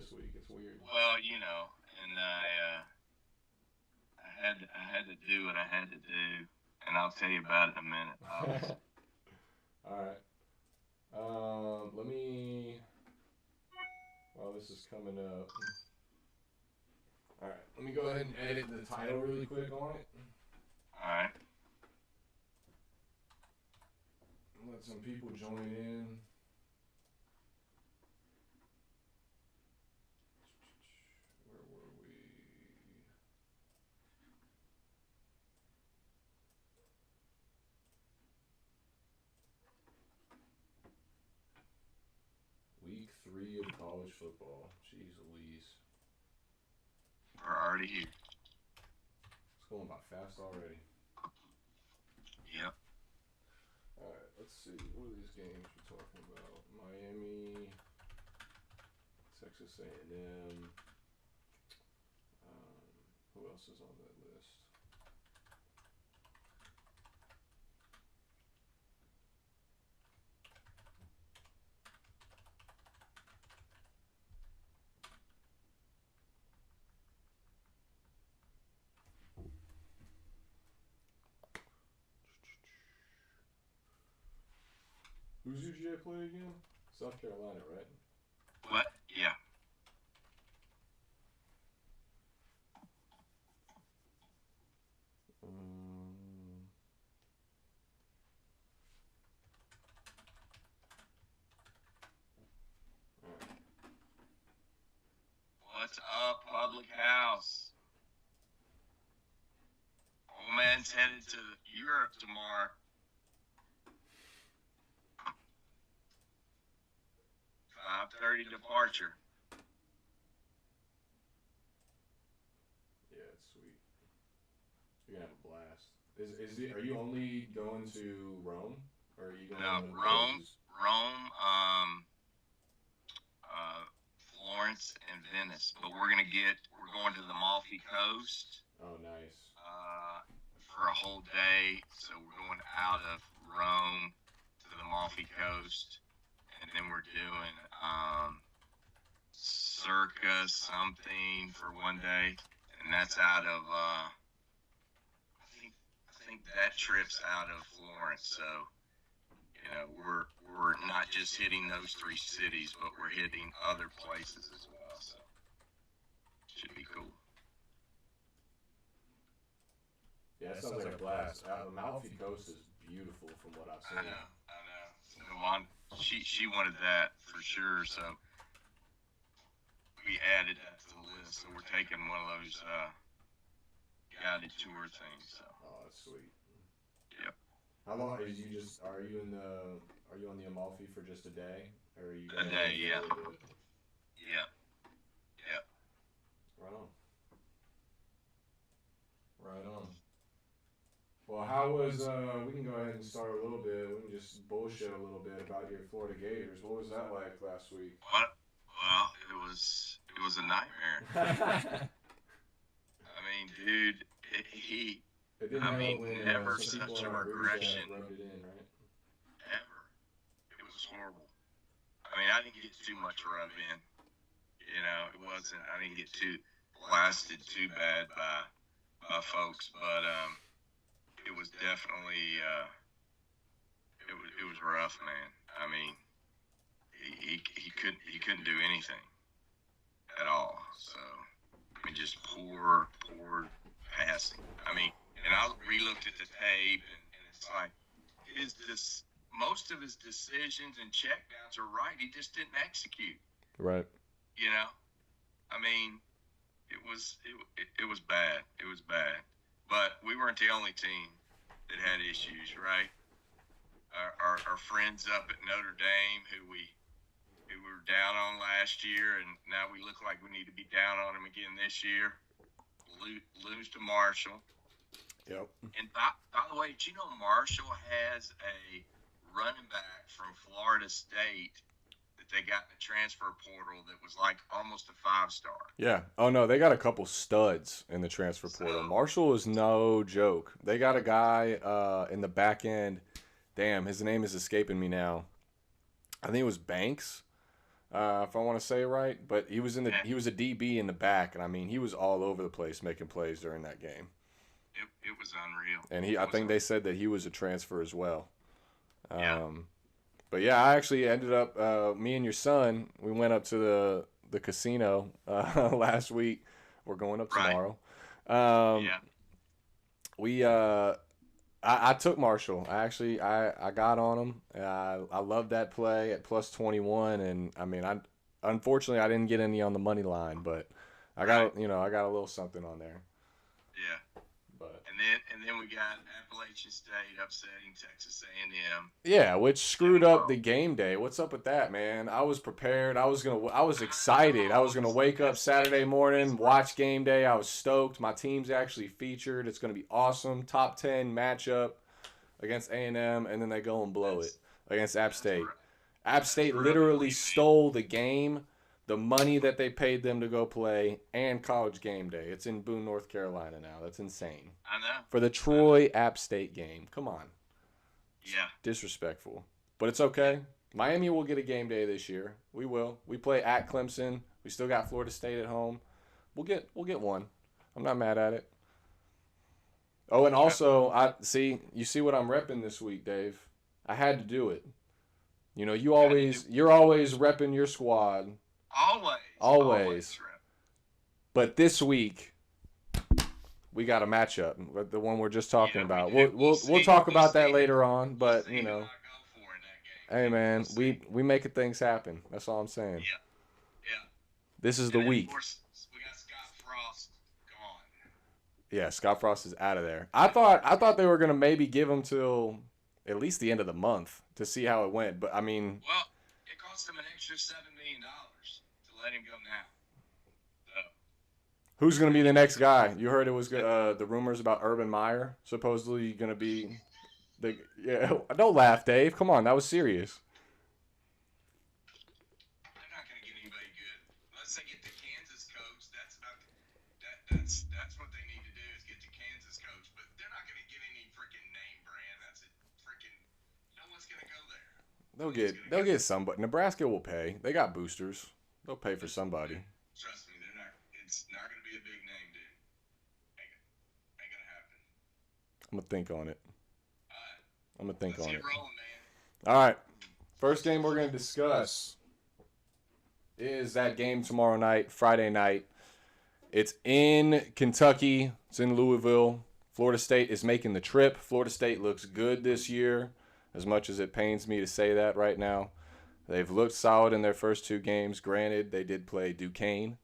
this week. It's weird. Well, and I had to do what I had to do, and I'll tell you about it in a minute, obviously. All right. Let me. While this is coming up. All right. Let me go ahead and edit the title really quick on it. All right. Let some people join in. Where were we? Week 3 of college football. Jeez Louise. We're already here. It's going by fast already. Yep. All right, let's see. What are these games we're talking about? Miami, Texas A&M. Who else is on that list? Who's UGA play again? South Carolina, right? What? Yeah. Alright. What's up, Public House? Old man's headed to Europe tomorrow. 5:30 departure. Yeah, it's sweet. You're gonna have a blast. Are you only going to Rome, or are you going No, to other Rome, places? Florence, and Venice. But we're going to the Amalfi Coast Oh, nice. for a whole day. So we're going out of Rome to the Amalfi Coast, and then we're doing circa something for one day, and that's out of I think that trip's out of Florence. So we're not just hitting those 3 cities, but we're hitting other places as well. So should be cool. Yeah, it sounds like a blast. The Amalfi Coast is beautiful from what I've seen. I know. So she wanted that for sure. So we added that to the list. So we're taking one of those guided tour things. So. Oh, that's sweet. Yep. How long are you on the Amalfi for just a day, or are you A day, yeah. Yep. Yep. Right on. Right on. Well, how was we can go ahead and start a little bit. We can just bullshit a little bit about your Florida Gators. What was that like last week? What? Well, it was a nightmare. I mean, dude, It didn't help when never some people such a on our group chat regression rubbed it in, right? ever. It was horrible. I mean, I didn't get too much rub in. It wasn't. I didn't get too blasted too bad by folks, but it was definitely it was rough, man. I mean, he couldn't do anything at all. So I mean, just poor passing. I mean, and I re-looked at the tape, and it's like most of his decisions and checkdowns are right. He just didn't execute. Right. I mean, it was bad. It was bad. But we weren't the only team that had issues, right? Our friends up at Notre Dame, who we were down on last year, and now we look like we need to be down on them again this year. Lose to Marshall. Yep. And by the way, did you know Marshall has a running back from Florida State that they got in the transfer portal that was like almost a 5-star? Yeah. Oh no, they got a couple studs in the transfer portal. Marshall is no joke. They got a guy in the back end. Damn, his name is escaping me now. I think it was Banks. if I want to say it right. But he was Yeah, he was a DB in the back, and I mean he was all over the place making plays during that game. it was unreal. And It I was think they said that he was a transfer as well. yeah, Um, but yeah, I actually ended up me and your son. We went up to the casino last week. We're going up right, tomorrow. Um, yeah, we I took Marshall. I got on him. I love that play at +21, and I mean I unfortunately I didn't get any on the money line, but I right, got I got a little something on there. yeah. But And then we got Appalachian State upsetting Texas A&M yeah, which in screwed the up the bowl. game day. What's up with that, man? I was prepared. I was I excited. I know. was gonna wake up That's Saturday morning, it's rough. watch game day. I was stoked. My team's actually featured. It's gonna be awesome. Top 10 matchup against A&M, and then they go and blow it That's against App that's State. rough. App That's State rough for literally you, man. stole the game, the money that they paid them to go play, and college game day. It's in Boone, North Carolina now. That's insane. I know. For the I know. Troy App State game. Come on. It's Yeah. disrespectful. But it's Yeah. okay. Miami will get a game day this year. We will. We play at Clemson. We still got Florida State at home. We'll get one. I'm not mad at it. Oh, and Okay. also, I see you see what I'm repping this week, Dave. I had to do it. You know, Had to do you're always repping your squad, always always. rep. But this week we got a matchup, the one we're just talking Yeah, we about. do. We'll We'll see. talk We'll about that see. later on. We'll But see who I go for in that game. hey We'll man, see. we making things happen. That's all I'm saying. Yeah. Yeah. This is the And then of week. course we got Scott Frost gone. Yeah, Scott Frost is out of there. I thought they were gonna maybe give him till at least the end of the month to see how it went. But I mean, Well, it cost him an extra $7 million to let him go now. So who's gonna be he the was next guy? You heard it was the rumors about Urban Meyer supposedly gonna be the yeah. Don't laugh, Dave. Come on, that was serious. they're not going to get anybody good unless they get the Kansas coach. That's about that's what they need to do is get the Kansas coach. But they're not going to get any freaking name brand. That's a freaking no one's going to go there. No one's going to They'll go. get somebody. Nebraska will pay. They got boosters. They'll pay for somebody. Trust me, they're not. It's not going to be a big name, dude. Ain't going to happen. I'm gonna think on it. All right, I'm gonna think let's on get it. rolling, man. All right. First game we're gonna discuss is that game tomorrow night, Friday night. It's in Kentucky. It's in Louisville. Florida State is making the trip. Florida State looks good this year, as much as it pains me to say that right now. They've looked solid in their first two games. Granted, they did play Duquesne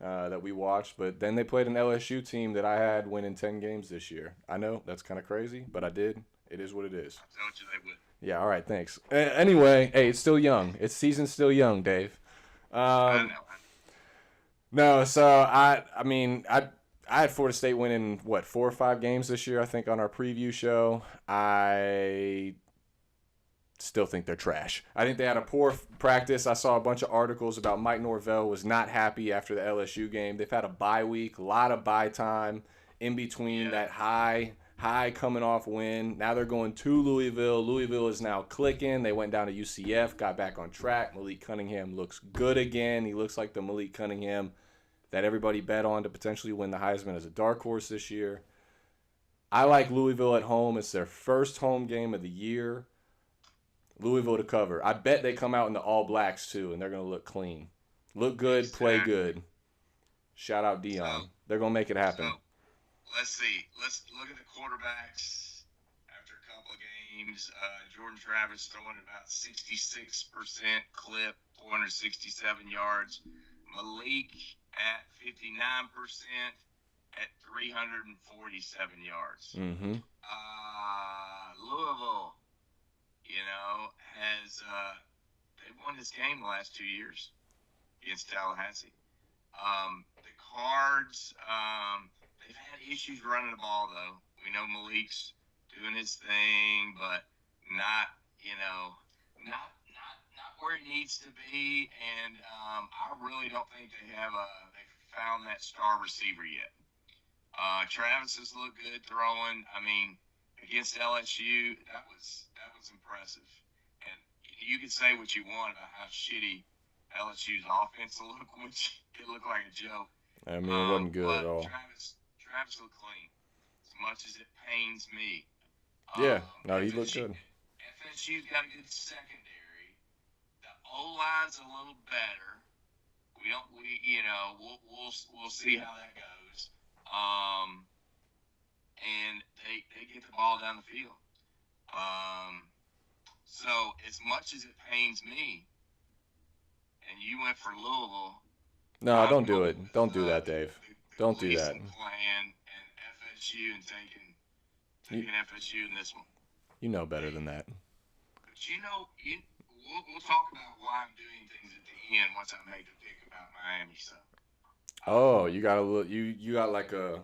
that we watched, but then they played an LSU team that I had winning 10 games this year. I know that's kind of crazy, but I did. It is what it is. I told you they would. Yeah, all right, thanks. Anyway, hey, it's still young. Its season's still young, Dave. I Um, know. no, so I had Florida State winning what 4 or 5 games this year. I think on our preview show. I still think they're trash. I think they had a poor practice. I saw a bunch of articles about Mike Norvell was not happy after the LSU game. They've had a bye week, a lot of bye time in between Yeah. that high coming off win. Now they're going to Louisville. Louisville is now clicking. They went down to UCF, got back on track. Malik Cunningham looks good again. He looks like the Malik Cunningham that everybody bet on to potentially win the Heisman as a dark horse this year. I like Louisville at home. It's their first home game of the year. Louisville to cover. I bet they come out in the all blacks too, and they're going to look clean. Look good, play good. Shout out Dion. So- They're going to make it happen. So, let's see. Let's look at the quarterbacks after a couple of games. Jordan Travis throwing about 66% clip, 467 yards. Malik at 59% at 347 yards. Mm-hmm. Louisville, has they won this game the last 2 years against Tallahassee. The Cards, they've had issues running the ball though. We know Malik's doing his thing, but not not where he needs to be. And I really don't think they found that star receiver yet. Travis has looked good throwing. I mean, against LSU, that was impressive. And you can say what you want about how shitty LSU's offense to look, which it looked like a joke. I mean, it wasn't good at all. Travis looked clean. As much as it pains me. Yeah, no, he looked good. FSU's got a good secondary. The O-line's a little better. We'll see how that goes. And they get the ball down the field. So as much as it pains me, and you went for Louisville. No, don't do it. Don't do that, Dave. Don't do that. Plan and FSU and taking FSU in this one. You know better than that. But we'll talk about why I'm doing things at the end once I make a pick about Miami. So. Oh, you got a little. You got like a.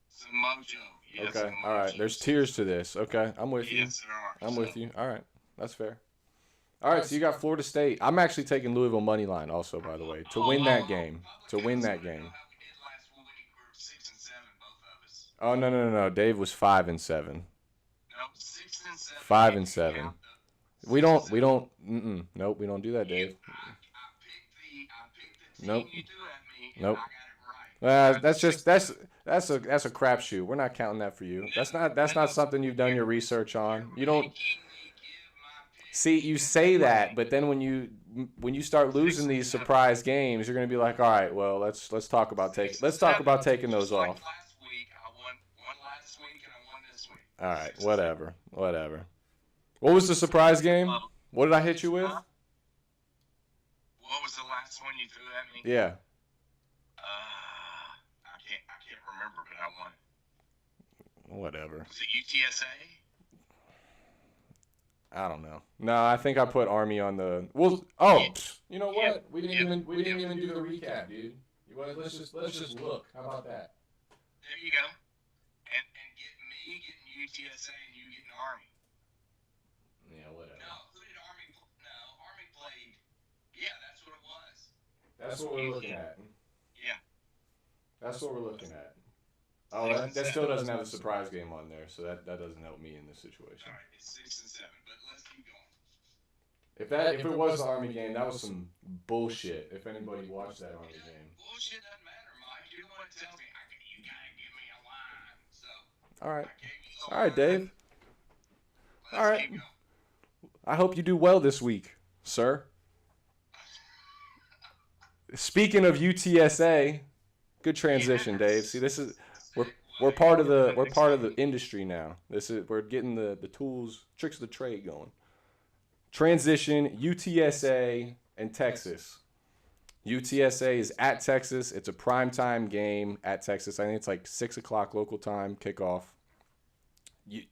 Some mojo. Yes, okay. some mojo. All right. There's tiers to this. Okay. I'm with you. Yes, there are. I'm with you. All right. That's fair. All right. So you got Florida State. I'm actually taking Louisville money line also, by the way, to win that game. To win that game. Oh no. Dave was 5-7. No, 6-7. 5-7. We don't. Nope. We don't do that, Dave. I picked the Nope. team you threw at me. Nope. And I got it right. That's a crapshoot. We're not counting that for you. That's not something you've done your research on. You don't. See, you say that, but then when you start losing these surprise games, you're gonna be like, all right, well, let's talk about taking those off. Last week, I won last week and I won this week. All right, whatever. What was the surprise game? What did I hit you with? What was the last one you threw at me? Yeah. I can't remember, but I won. Whatever. Was it UTSA? I don't know. No, I think I put Army on the. Well, oh, you know what? We didn't even do the recap, dude. Let's just look. How about that? There you go. And getting UTSA and you getting Army. Yeah, whatever. No, who did Army? No, Army played. Yeah, that's what it was. That's what we're looking at. Yeah. That's what we're looking at. Oh, that still doesn't have a surprise game on there, so that doesn't help me in this situation. All right, it's 6-7, but let's keep going. If it was the Army game, that was some bullshit. If anybody watched that Army game. Bullshit doesn't matter, Mike. You're the one that tells me you gotta give me a line. So. All right. I gave you All right, Dave. Let's All right. keep going. I hope you do well this week, sir. Speaking of UTSA, good transition, Dave. See, this is we're part of the industry now. We're getting the tools, tricks of the trade going. Transition, UTSA and Texas. UTSA is at Texas. It's a primetime game at Texas. I think it's like 6 o'clock local time kickoff.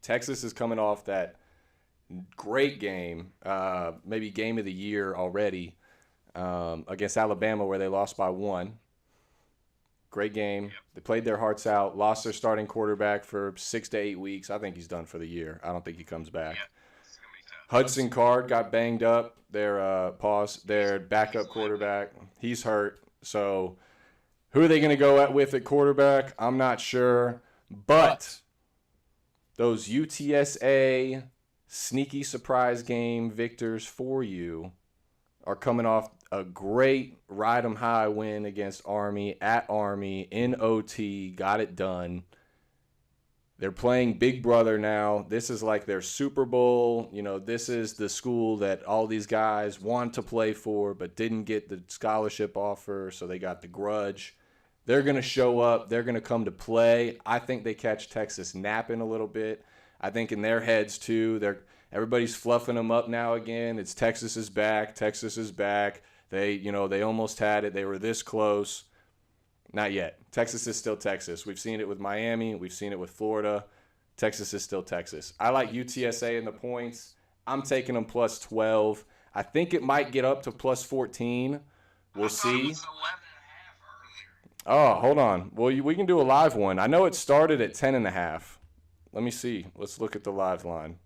Texas is coming off that great game, maybe game of the year already, against Alabama where they lost by 1. Great game. They played their hearts out, lost their starting quarterback for 6 to 8 weeks. I think he's done for the year. I don't think he comes back. Hudson Card got banged up. Their backup quarterback, he's hurt. So who are they going to go with at quarterback? I'm not sure. But those UTSA sneaky surprise game victors for you are coming off a great ride 'em high win against Army at Army in OT. Got it done. They're playing Big Brother now. This is like their Super Bowl. This is the school that all these guys want to play for but didn't get the scholarship offer, so they got the grudge. They're going to show up. They're going to come to play. I think they catch Texas napping a little bit. I think in their heads, too, everybody's fluffing them up now again. It's Texas is back. Texas is back. They almost had it. They were this close. Not yet. Texas is still Texas. We've seen it with Miami. We've seen it with Florida. Texas is still Texas. I like UTSA in the points. I'm taking them plus 12. I think it might get up to plus 14. We'll see. Oh, hold on. Well, we can do a live one. I know it started at 10.5. Let me see. Let's look at the live line.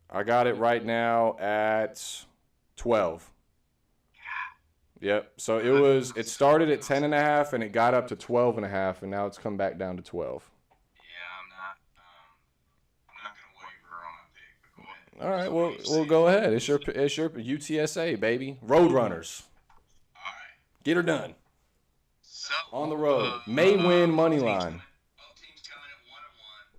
I got it right now at 12. Yep. So it started at 10.5 and it got up to 12.5 and now it's come back down to 12. Yeah, I'm not gonna waver on my pick, but go All right, So what well, do you we'll say? go ahead. It's your UTSA, baby. Roadrunners. All right. Get her done. So On the road. May win money line. both teams coming at 1-1.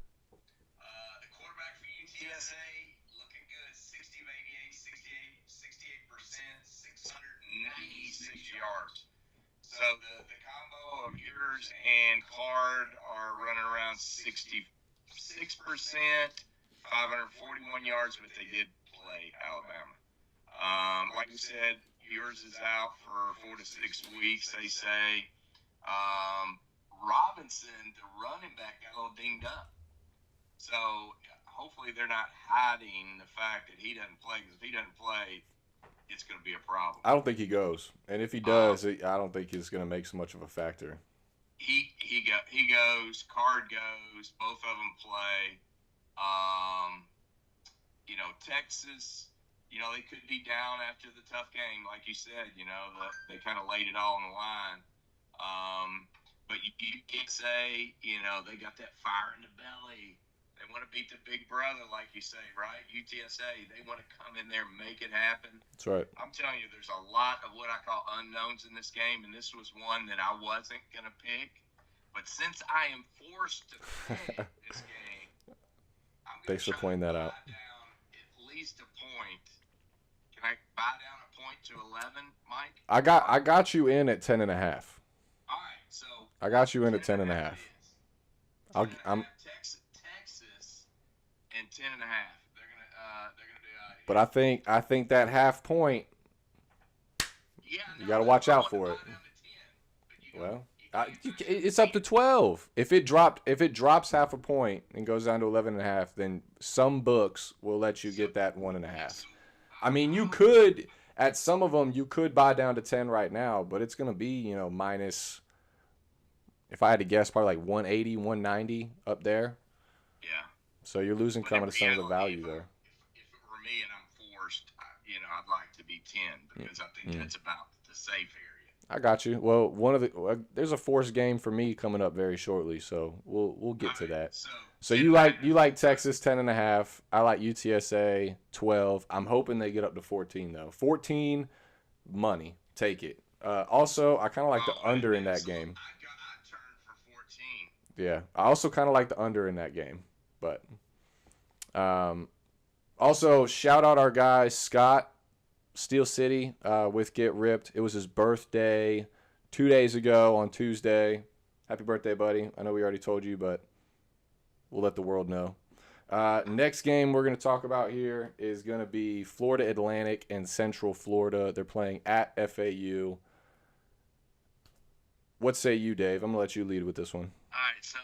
The quarterback for UTSA looking good, 60 of 88, 68%, 696 yards. So the combo of yours and Card are running around 66%, 541 yards, but they did play Alabama. Like we said, yours is out for 4 to 6 weeks, they say. Robinson, the running back, got a little dinged up. So hopefully they're not hiding the fact that he doesn't play, because if he doesn't play, it's going to be a problem. I don't think he goes. And if he does, I don't think he's going to make so much of a factor. He goes, Card goes, both of them play. Texas, they could be down after the tough game, like you said. They kind of laid it all on the line. But you can't say, they got that fire in the belly. They want to beat the big brother, like you say, right? UTSA, they want to come in there and make it happen. That's right. I'm telling you, there's a lot of what I call unknowns in this game, and this was one that I wasn't going to pick. But since I am forced to pick this game, I'm going Thanks for pointing that out. Down at least a point. Can I buy down a point to 11, Mike? I got you in at 10.5. All right, so I got you in at 10.5. I'm Texas and 10.5. They're gonna do out. But I think that half point. Yeah, you got to watch out for it. Well, it's up to 12. If it drops half a point and goes down to 11.5, then some books will let you get that 1.5. I mean, you could at some of them you could buy down to 10 right now, but it's gonna be minus. If I had to guess, probably like 180, 190 up there. Yeah. So you're losing some of the value there. If it were me and I'm forced, I'd like to be 10 because I think that's about the safe area. I got you. Well, there's a forced game for me coming up very shortly, so we'll get to that. So you like Texas 10.5. I like UTSA 12. I'm hoping they get up to 14 though. 14 money, take it. Also, I kind of like the under in that game. I turned for 14. Yeah, I also kind of like the under in that game, but also shout out our guy Scott, Steel City with Get Ripped. It was his birthday 2 days ago on Tuesday. Happy birthday, buddy. I know we already told you, but we'll let the world know. Next game we're going to talk about here is going to be Florida Atlantic and Central Florida. They're playing at FAU. What say you, Dave? I'm going to let you lead with this one. All right, so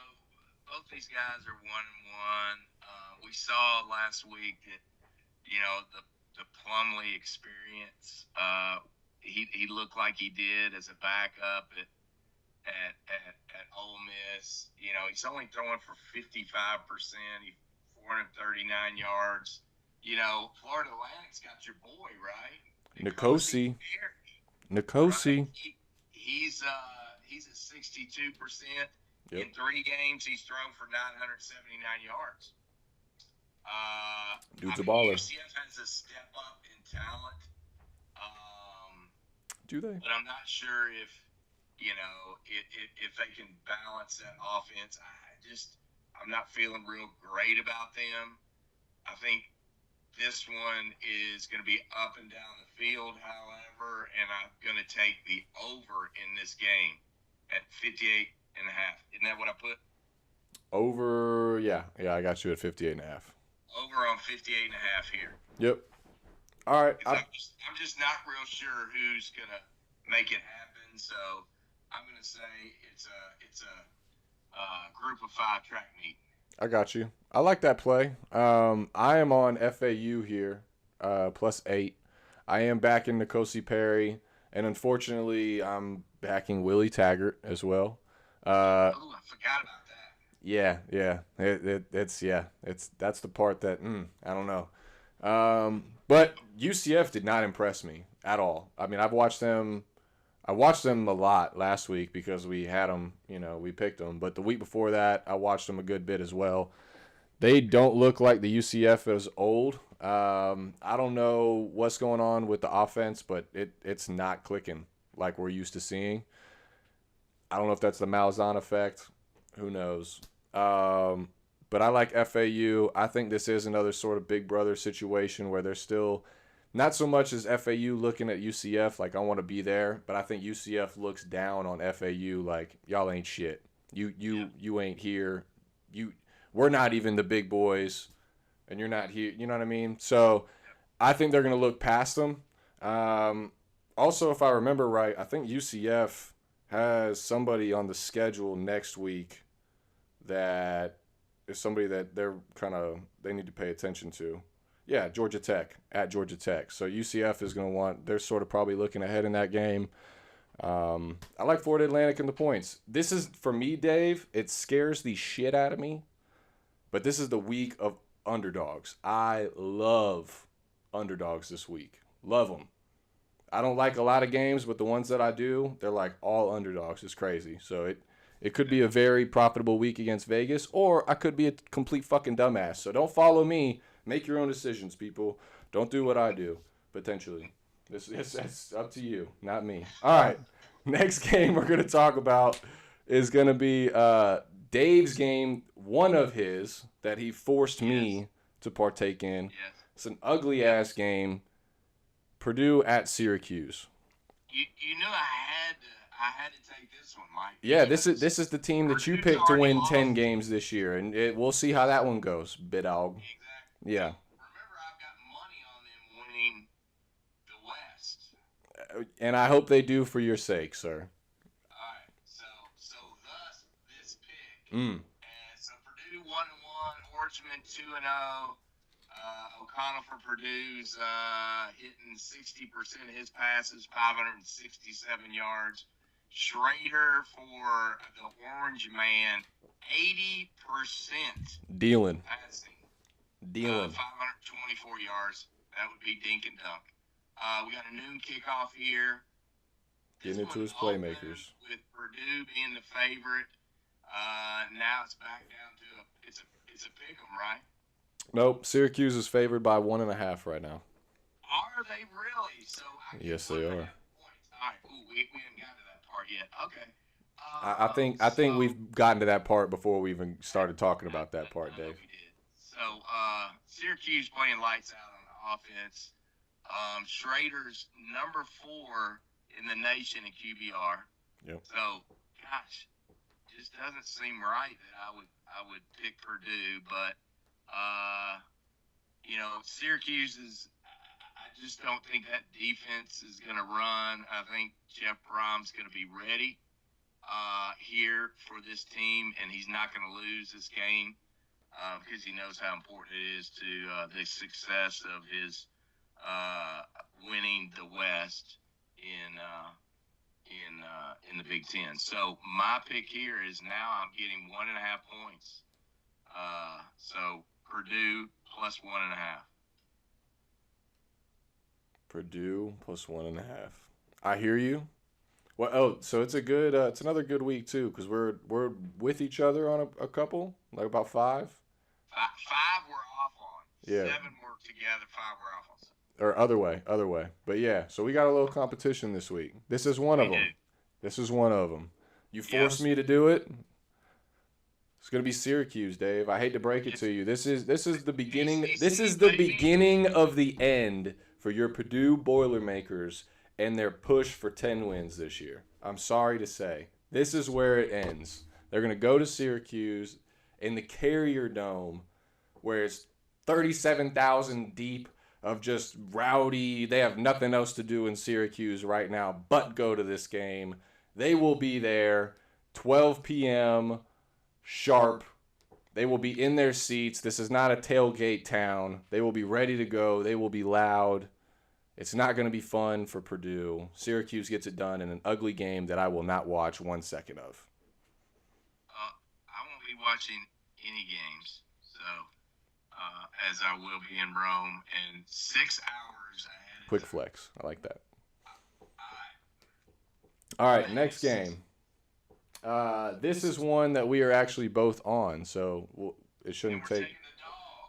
both these guys are 1-1. We saw last week that, the Plumlee experience, he looked like he did as a backup at Ole Miss. He's only throwing for 55%. 439 yards. Florida Atlantic's got your boy, right? Nicosi. Right? He's at 62%. Yep. In 3 games, he's thrown for 979 yards. Dude's a baller. UCF has a step up in talent. Do they? But I'm not sure if they can balance that offense. I'm not feeling real great about them. I think this one is going to be up and down the field, however, and I'm going to take the over in this game at 58.5. Isn't that what I put? Over, yeah, I got you at 58.5. Over on 58.5 here. Yep. All right. I'm just not real sure who's going to make it happen, so I'm going to say it's a group of 5 track meet. I got you. I like that play. I am on FAU here, +8. I am backing Nicosi Perry, and unfortunately, I'm backing Willie Taggart as well. I forgot about that. Yeah. That's the part that I don't know. But UCF did not impress me at all. I mean, I watched them a lot last week because we had them, we picked them. But the week before that, I watched them a good bit as well. They don't look like the UCF is old. I don't know what's going on with the offense, but it's not clicking like we're used to seeing. I don't know if that's the Malzahn effect. Who knows? But I like FAU. I think this is another sort of big brother situation where they're still not so much as FAU looking at UCF like I want to be there, but I think UCF looks down on FAU like y'all ain't shit. You ain't here. We're not even the big boys, and you're not here. You know what I mean? So I think they're gonna look past them. Also, if I remember right, I think UCF has somebody on the schedule next week that is somebody that they need to pay attention to. Yeah, Georgia Tech at Georgia Tech. So UCF is going to they're sort of probably looking ahead in that game. I like Florida Atlantic in the points. This is, for me, Dave, it scares the shit out of me. But this is the week of underdogs. I love underdogs this week. Love them. I don't like a lot of games, but the ones that I do, they're like all underdogs. It's crazy. So it could be a very profitable week against Vegas, or I could be a complete fucking dumbass. So don't follow me. Make your own decisions, people. Don't do what I do, potentially. That's up to you, not me. All right. Next game we're going to talk about is going to be Dave's game, one of his, that he forced me to partake in. Yes. It's an ugly-ass game. Purdue at Syracuse. You knew I had to take this one, Mike. Yeah, this is the team that you picked to win 10 lost. games this year, and we'll see how that one goes, Bidog. Exactly. Yeah. Remember, I've got money on them winning the West. And I hope they do for your sake, sir. All right. So thus this pick. Mm. And so Purdue 1-1, Orchman 2-0. O'Connell for Purdue's hitting 60% of his passes, 567 yards. Schrader for the Orange Man, 80% Dealing. passing. 524 Dealing. yards. That would be dink and dunk. We got a noon kickoff here. Getting into his playmakers. With Purdue being the favorite. Now it's back down to it's a pick 'em, right? Nope. Syracuse is favored by 1.5 right now. Are they really? So Yes, they are. All right. Ooh, we haven't gotten to that part yet. Okay. I think we've gotten to that part before we even started talking about that part, Dave. We did. So Syracuse playing lights out on the offense. Schrader's number 4 in the nation in QBR. Yep. So, gosh, just doesn't seem right that I would pick Purdue, but Syracuse is. I just don't think that defense is going to run. I think Jeff Brom's going to be ready here for this team, and he's not going to lose this game because he knows how important it is to the success of his winning the West in the Big Ten. So my pick here is now I'm getting 1.5 points. So Purdue plus 1.5. Purdue plus 1.5. I hear you. Well, so it's a good. It's another good week too, because we're with each other on a couple, like about 5. 5 we're off on. Yeah. 7 work together. 5 we're off on. Or other way. But yeah, so we got a little competition this week. This is one of them. This is one of them. You forced me to do it. It's gonna be Syracuse, Dave. I hate to break it to you. This is the beginning. This is the beginning of the end for your Purdue Boilermakers and their push for 10 wins this year. I'm sorry to say, this is where it ends. They're gonna go to Syracuse in the Carrier Dome, where it's 37,000 deep of just rowdy. They have nothing else to do in Syracuse right now but go to this game. They will be there 12 p.m. sharp. They will be in their seats. This is not a tailgate town. They will be ready to go. They will be loud. It's not going to be fun for Purdue. Syracuse gets it done in an ugly game that I will not watch 1 second of. I won't be watching any games, so as I will be in Rome in 6 hours ahead. Quick flex. I like that. All right, next game. This is one that we are actually both on, so it shouldn't take. Taking the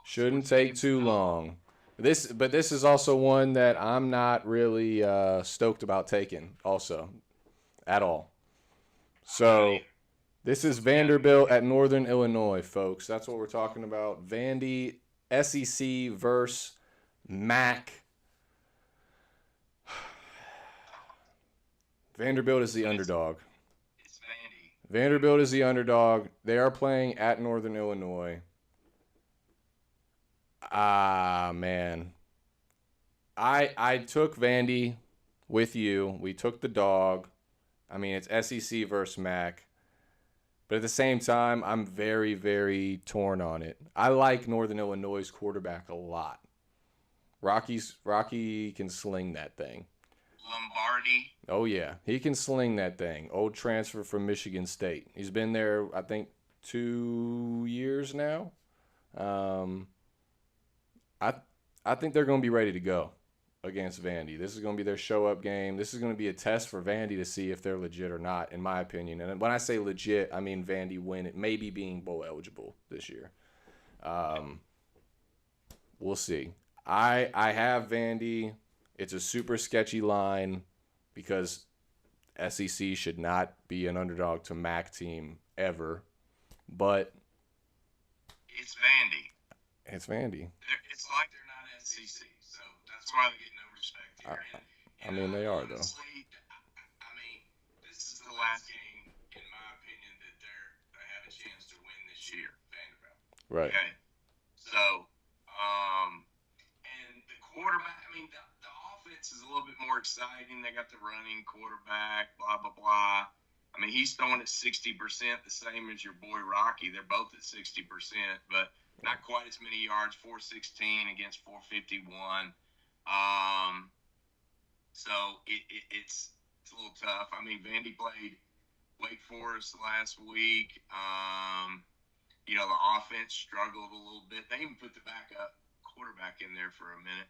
Shouldn't take too long. But this is also one that I'm not really stoked about taking also at all. So this is Vanderbilt at Northern Illinois, folks. That's what we're talking about. Vandy, SEC versus MAC. Vanderbilt is the underdog. It's Vandy. Vanderbilt is the underdog. They are playing at Northern Illinois. Man. I took Vandy with you. We took the dog. I mean, it's SEC versus MAC. But at the same time, I'm very, very torn on it. I like Northern Illinois' quarterback a lot. Rocky can sling that thing. Lombardi. Oh, yeah. He can sling that thing. Old transfer from Michigan State. He's been there, I think, 2 years now. I think they're going to be ready to go against Vandy. This is going to be their show-up game. This is going to be a test for Vandy to see if they're legit or not, in my opinion. And when I say legit, I mean Vandy win it, maybe being bowl eligible this year. We'll see. I have Vandy. It's a super sketchy line because SEC should not be an underdog to MAC team ever. But it's Vandy. It's Vandy. It's like they're not SEC, so that's why they get no respect here. I mean, they are, though. Honestly, I mean, this is the last game, in my opinion, that they have a chance to win this year, Vanderbilt. Right. Okay. So, and the quarterback, I mean, the offense is a little bit more exciting. They got the running quarterback, blah, blah, blah. I mean, he's throwing at 60%, the same as your boy Rocky. They're both at 60%, but not quite as many yards, 416 against 451. So it's a little tough. I mean, Vandy played Wake Forest last week. The offense struggled a little bit. They even put the backup quarterback in there for a minute.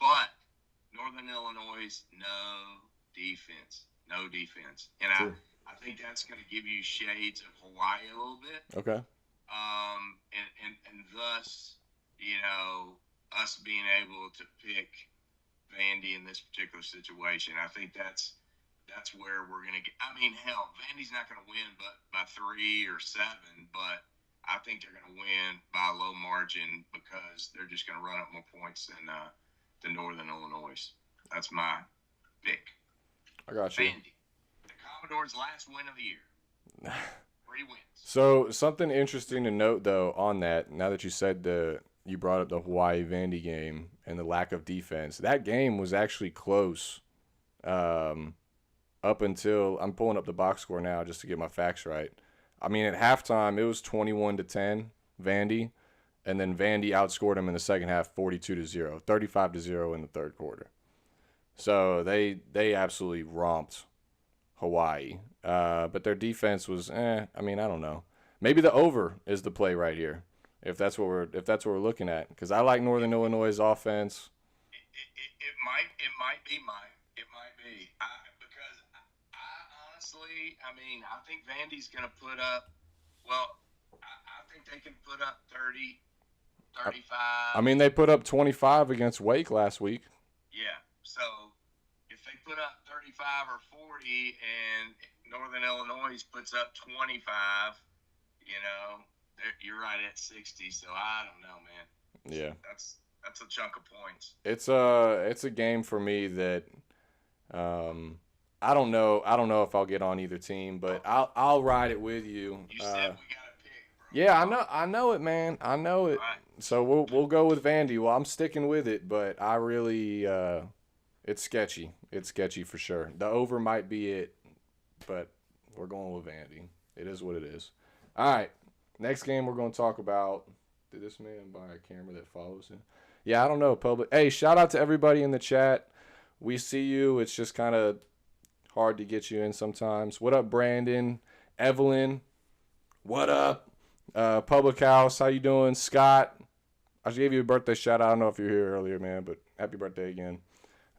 But Northern Illinois, no defense. And I think that's going to give you shades of Hawaii a little bit. Okay. And thus, us being able to pick Vandy in this particular situation, I think that's where we're going to get. I mean, hell, Vandy's not going to win by 3 or 7, but I think they're going to win by a low margin because they're just going to run up more points than the Northern Illinois. That's my pick. I got you. Vandy, the Commodores' last win of the year. 3 wins. So something interesting to note, though, on that, now that you said you brought up the Hawaii-Vandy game and the lack of defense, that game was actually close up until – I'm pulling up the box score now just to get my facts right. I mean, at halftime, it was 21-10, Vandy, and then Vandy outscored them in the second half 42-0, 35-0 in the third quarter. So they absolutely romped Hawaii. But their defense was, I mean, I don't know. Maybe the over is the play right here, if that's what we're looking at. Because I like Northern Illinois' offense. It might be because I honestly, I mean, I think Vandy's going to put up. Well, I think they can put up 30, 35. I mean, they put up 25 against Wake last week. Yeah. So if they put up 35 or 40 and Northern Illinois puts up 25, you're right at 60. So I don't know, man. Yeah. That's a chunk of points. It's a game for me that I don't know if I'll get on either team, but I'll ride it with you. You said we got to pick, bro. Yeah, I know it, man. I know it. Right. So we'll go with Vandy. Well, I'm sticking with it, but I really it's sketchy. It's sketchy for sure. The over might be it, but we're going with Vandy. It is what it is. All right. Next game we're going to talk about. Did this man buy a camera that follows him? Yeah, I don't know. Public. Hey, shout out to everybody in the chat. We see you. It's just kind of hard to get you in sometimes. What up, Brandon? Evelyn? What up? Public House, how you doing? Scott? I gave you a birthday shout out. I don't know if you were here earlier, man, but happy birthday again.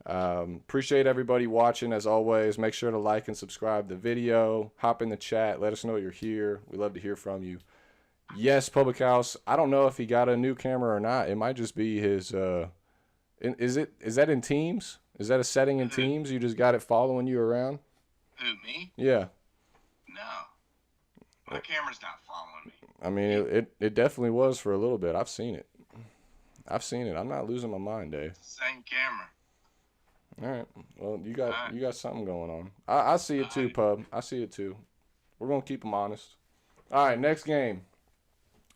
Appreciate everybody watching as always. Make sure to like and subscribe the video. Hop in the chat. Let us know you're here. We love to hear from you. Yes, public house. I don't know if he got a new camera or not. It might just be his. Is that in Teams? Is that a setting in Who? Teams? You just got it following you around? Who, me? Yeah. No. My camera's not following me. I mean, it definitely was for a little bit. I've seen it. I'm not losing my mind, Dave. Same camera. All right. Well, you All got something going on. I see it too, right. Pub. I see it too. We're gonna keep them honest. All right. Next game,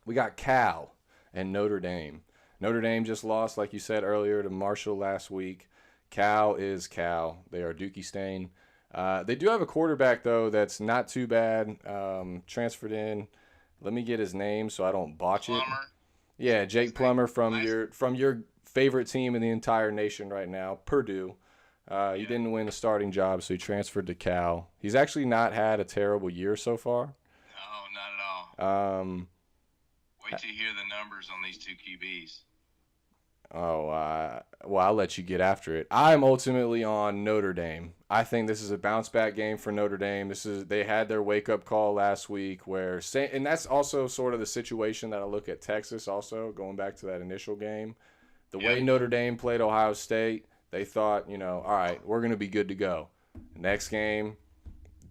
we got Cal and Notre Dame. Notre Dame just lost, like you said earlier, to Marshall last week. Cal is Cal. They are Dookie Stain. They do have a quarterback though that's not too bad. Transferred in. Let me get his name so I don't botch it. Plummer. Yeah, Jake Plummer from Nice. your favorite team in the entire nation right now, Purdue. He Yeah. didn't win the starting job, so he transferred to Cal. He's actually not had a terrible year so far. No, not at all. Um, Wait till you hear the numbers on these two QBs. well, I'll let you get after it. I'm ultimately on Notre Dame. I think this is a bounce back game for Notre Dame. They had their wake up call last week and that's also sort of the situation that I look at Texas also going back to that initial game. The way Notre Dame played Ohio State, they thought, all right, we're going to be good to go. Next game,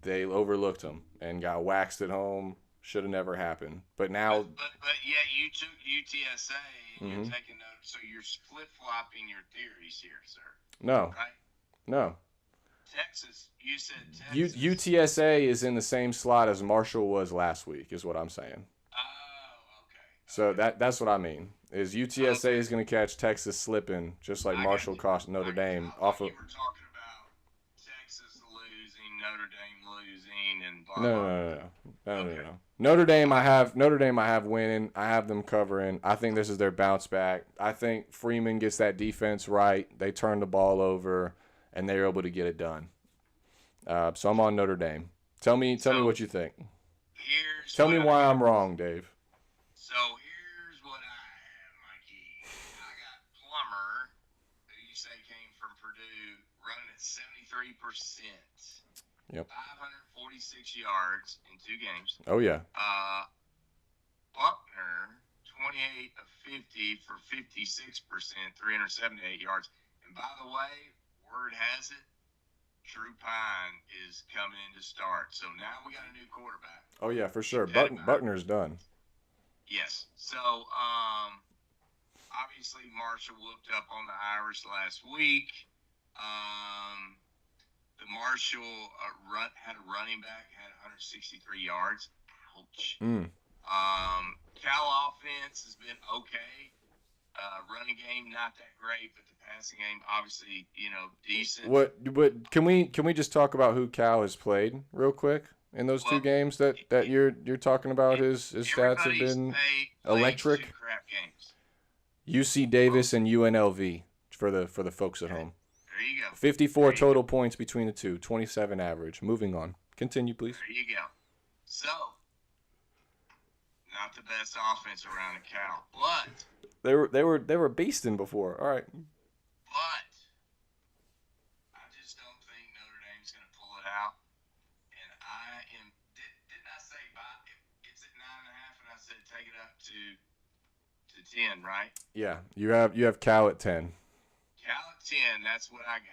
they overlooked them and got waxed at home. Should have never happened. But now, But yet you took UTSA and Mhm. you're taking notes, so you're flip flopping your theories here, sir. no, Right? no. Texas, you said Texas. UTSA is in the same slot as Marshall was last week, is what I'm saying. Oh, okay. So that's what I mean. Is UTSA is going to catch Texas slipping, just like I got Marshall you. caught Notre Dame I off thought of. you were talking about Texas losing, Notre Dame losing, and blah No, blah. no. Notre Dame, I have winning. I have them covering. I think this is their bounce back. I think Freeman gets that defense right. They turn the ball over, and they're able to get it done. So I'm on Notre Dame. Tell me what you think. Tell me why I'm wrong, Dave. So here's what I have, Mikey. I got Plummer, who you say came from Purdue, running at 73%. Yep. 546 yards in 2 games. Oh yeah. Buckner, 28 of 50 for 56%, 378 yards. And by the way, word has it, Drew Pine is coming in to start. So now we got a new quarterback. Oh yeah, for sure. Buckner's done. Yes. So obviously Marshall whooped up on the Irish last week. The Marshall had a running back, had 163 yards. Ouch. Cal offense has been okay. Running game not that great, but the passing game obviously decent. What can we just talk about who Cal has played real quick in those 2 games that you're talking about? His stats have been electric. 2 crap games. UC Davis and UNLV for the folks at home. There you go. 54 total points between the two, 27 average. Moving on. Continue, please. There you go. So, not the best offense around at Cal, but They were beasting before. All right. But I just don't think Notre Dame's going to pull it out. And I am. Didn't I say it's at 9.5, and I said take it up to 10, right? Yeah, you have Cal at 10. Cal at 10. That's what I got.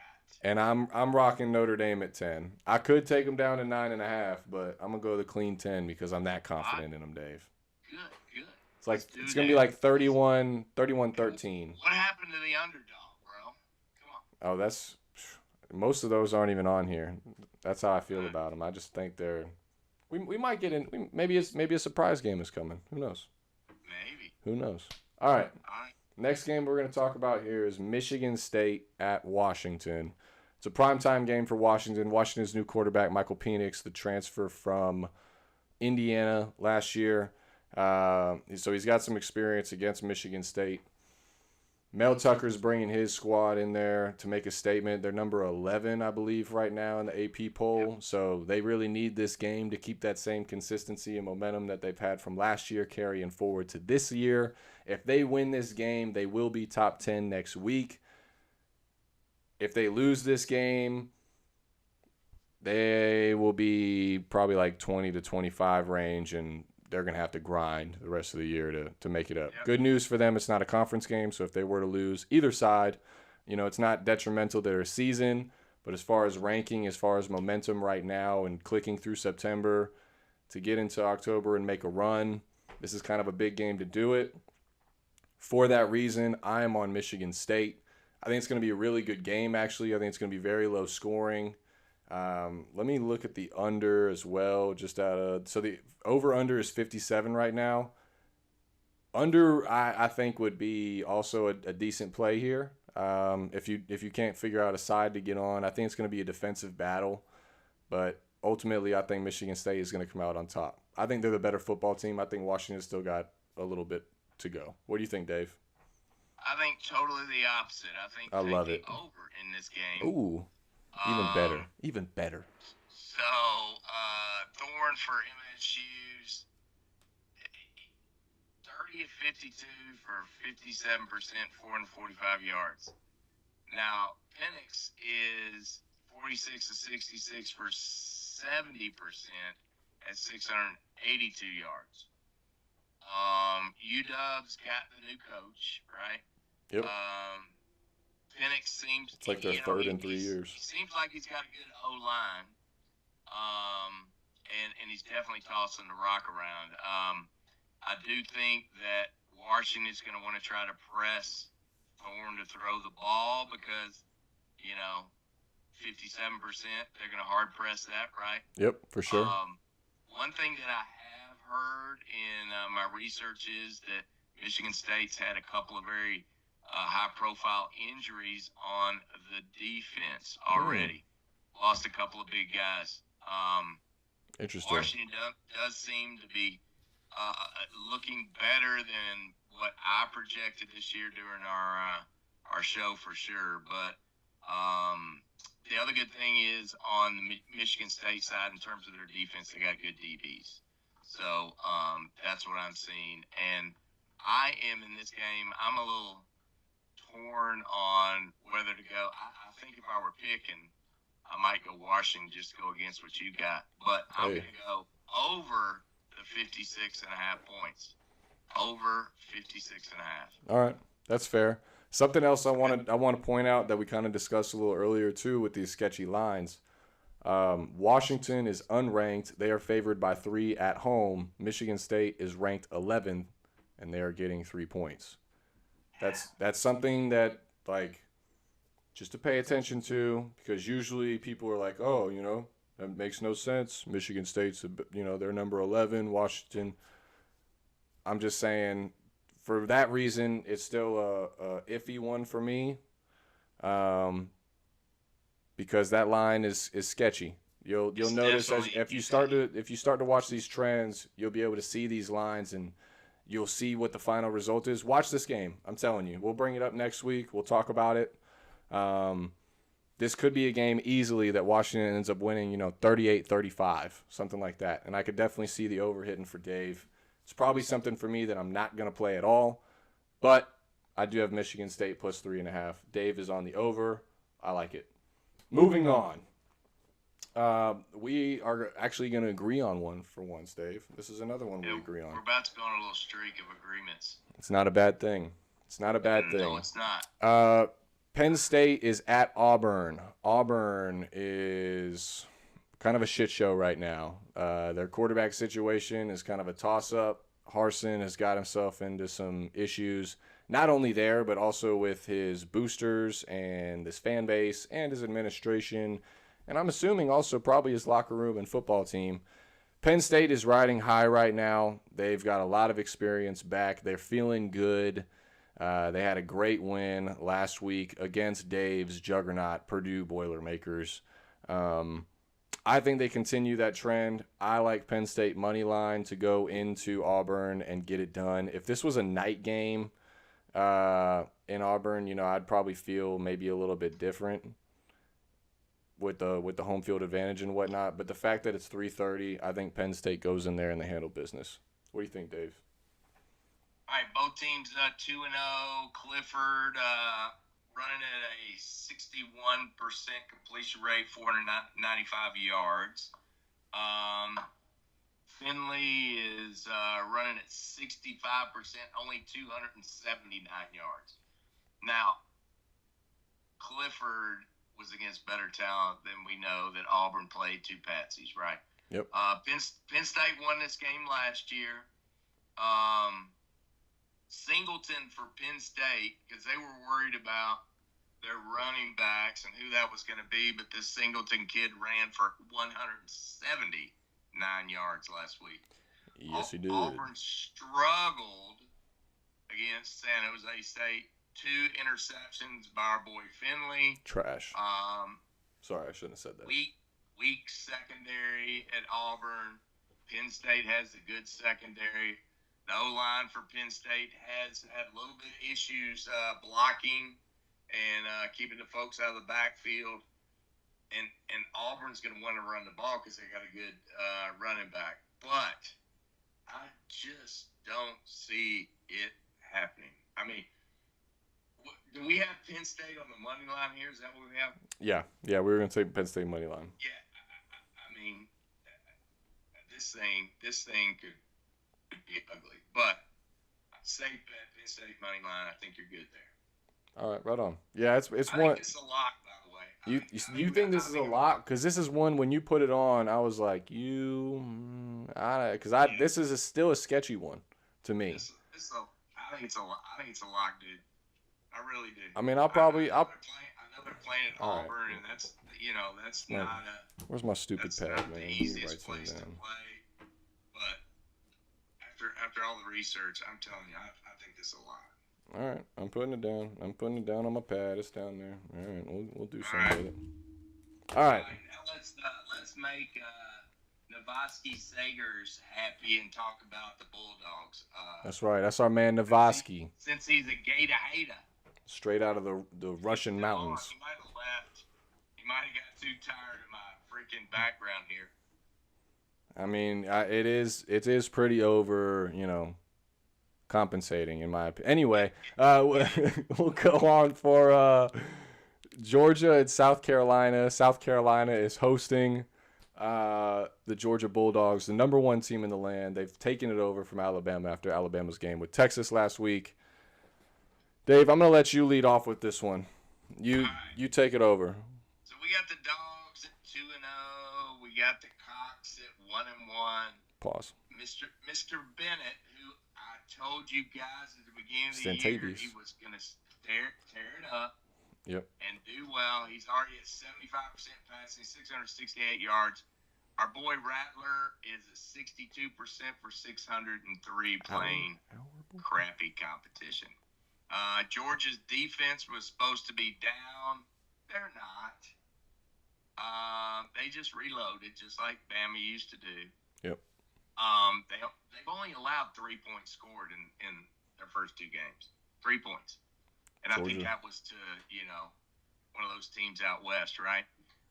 And I'm rocking Notre Dame at 10. I could take them down to 9.5, but I'm gonna go the clean 10 because I'm that confident in them, Dave. Good. It's gonna be like 31-13. What happened to the underdog, bro? Come on. Oh, that's most of those aren't even on here. That's how I feel about them. I just think they're. We might get in. Maybe a surprise game is coming. Who knows? Maybe. Who knows? All right. Next game we're going to talk about here is Michigan State at Washington. It's a primetime game for Washington. Washington's new quarterback, Michael Penix, the transfer from Indiana last year. So he's got some experience against Michigan State. Mel Tucker's bringing his squad in there to make a statement. They're number 11, I believe, right now in the AP poll. So they really need this game to keep that same consistency and momentum that they've had from last year carrying forward to this year. If they win this game, they will be top 10 next week. If they lose this game, they will be probably like 20 to 25 range and they're going to have to grind the rest of the year to make it up. Yep. Good news for them, it's not a conference game, so if they were to lose either side, it's not detrimental to their season. But as far as ranking, as far as momentum right now and clicking through September to get into October and make a run, this is kind of a big game to do it. For that reason, I am on Michigan State. I think it's going to be a really good game, actually. I think it's going to be very low scoring. Let me look at the under as well. So the over-under is 57 right now. Under, I think, would be also a decent play here. If you can't figure out a side to get on, I think it's going to be a defensive battle. But ultimately, I think Michigan State is going to come out on top. I think they're the better football team. I think Washington's still got a little bit to go. What do you think, Dave? I think totally the opposite. I think I love it. Over in this game. Ooh, even better. Even better. So, Thorne for MSU's 30 of 52 for 57%, 445 yards. Now, Penix is 46 of 66 for 70% at 682 yards. UW's got the new coach, right? Yep. Penix seems it's like their third in 3 years. He seems like he's got a good O-line. And he's definitely tossing the rock around. I do think that Washington's going to want to try to press Thorne to throw the ball because, 57%, they're going to hard press that, right? Yep, for sure. One thing that I have heard in my research is that Michigan State's had a couple of very high-profile injuries on the defense already. Lost a couple of big guys. Interesting. Washington does seem to be looking better than what I projected this year during our show for sure. But the other good thing is on the Michigan State side in terms of their defense, they got good DBs. So that's what I'm seeing. And I am in this game, I'm a little torn on whether to go. I think if I were picking, I might go Washington just to go against what you got. But I'm going to go over the 56.5 points. Over 56.5. All right. That's fair. Something else I want to point out that we kind of discussed a little earlier too with these sketchy lines. Washington is unranked. They are favored by 3 at home. Michigan State is ranked 11th, and they are getting 3 points. That's something that just to pay attention to, because usually people are like, oh, that makes no sense. Michigan State's, they're number 11. Washington. I'm just saying, for that reason, it's still a iffy one for me, because that line is sketchy. You'll notice if you start to watch these trends, you'll be able to see these lines and you'll see what the final result is. Watch this game. I'm telling you. We'll bring it up next week. We'll talk about it. This could be a game easily that Washington ends up winning, 38-35, something like that. And I could definitely see the over hitting for Dave. It's probably something for me that I'm not going to play at all. But I do have Michigan State plus 3.5. Dave is on the over. I like it. Moving on. We are actually going to agree on one for once, Dave. This is another one we agree on. We're about to go on a little streak of agreements. It's not a bad thing. No, it's not. Penn State is at Auburn. Auburn is kind of a shit show right now. Their quarterback situation is kind of a toss-up. Harsin has got himself into some issues, not only there, but also with his boosters and this fan base and his administration, and I'm assuming also probably his locker room and football team. Penn State is riding high right now. They've got a lot of experience back. They're feeling good. They had a great win last week against Dave's juggernaut, Purdue Boilermakers. I think they continue that trend. I like Penn State money line to go into Auburn and get it done. If this was a night game in Auburn, I'd probably feel maybe a little bit different with the home field advantage and whatnot. But the fact that it's 3:30, I think Penn State goes in there and they handle business. What do you think, Dave? All right, both teams 2-0. Clifford running at a 61% completion rate, 495 yards. Finley is running at 65%, only 279 yards. Now, Clifford was against better talent than we know that Auburn played two patsies, right? Yep. Penn State won this game last year. Singleton for Penn State, because they were worried about their running backs and who that was going to be, but this Singleton kid ran for 179 yards last week. Yes, he did. Auburn struggled against San Jose State. 2 interceptions by our boy Finley. Trash. Sorry, I shouldn't have said that. Weak secondary at Auburn. Penn State has a good secondary. The O-line for Penn State has had a little bit of issues blocking and keeping the folks out of the backfield. And Auburn's going to want to run the ball because they got a good running back. But I just don't see it happening. I mean, do we have Penn State on the money line here? Is that what we have? Yeah, we were going to say Penn State money line. Yeah, I mean, this thing could be ugly. But safe bet, Penn State money line. I think you're good there. All right, right on. Yeah, it's one. I think it's a lock, by the way. You think this is a lock? Because this is one when you put it on, I was like, this is still a sketchy one to me. I think it's a lock, dude. I really do. I mean, I'll probably. I know they're playing at Auburn, right. And that's not a. Where's my stupid pad, man? The easiest place to play. But after all the research, I'm telling you, I think this is a lock. All right, I'm putting it down. I'm putting it down on my pad. It's down there. All right, we'll do something with it. All right. Now let's make Navosky Sagers happy and talk about the Bulldogs. That's right. That's our man Navosky. Since he's a Gator hater. Straight out of the Russian mountains. He might have left. He might have got too tired of my freaking background here. I mean, it is pretty over, compensating in my opinion. Anyway, we'll go on for Georgia and South Carolina. South Carolina is hosting the Georgia Bulldogs, the number 1 team in the land. They've taken it over from Alabama after Alabama's game with Texas last week. Dave, I'm going to let you lead off with this one. You take it over. So we got the Dogs at 2-0. We got the Cox at 1-1. Pause. Mr. Bennett, who I told you guys at the beginning of the year he was going to tear it up. Yep. And do well. He's already at 75% passing, 668 yards. Our boy Rattler is at 62% for 603 playing crappy competition. Georgia's defense was supposed to be down. They're not. They just reloaded, just like Bama used to do. Yep. They've only allowed 3 points scored in their first 2 games. 3 points. And Georgia. I think that was to, one of those teams out west, right?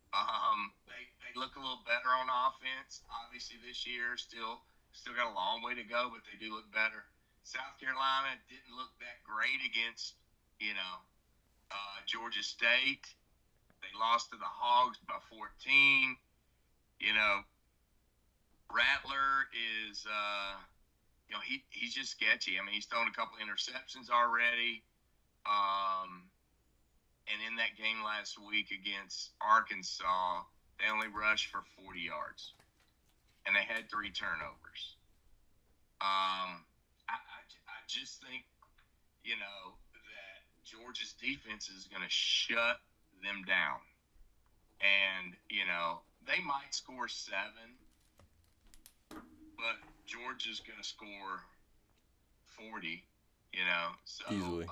They look a little better on offense. Obviously this year still got a long way to go, but they do look better. South Carolina didn't look that great against, Georgia State. They lost to the Hogs by 14. Rattler is, he's just sketchy. I mean, he's thrown a couple interceptions already. And in that game last week against Arkansas, they only rushed for 40 yards. And they had 3 turnovers. I just think, that Georgia's defense is going to shut them down. And, they might score 7, but Georgia's going to score 40, So, easily.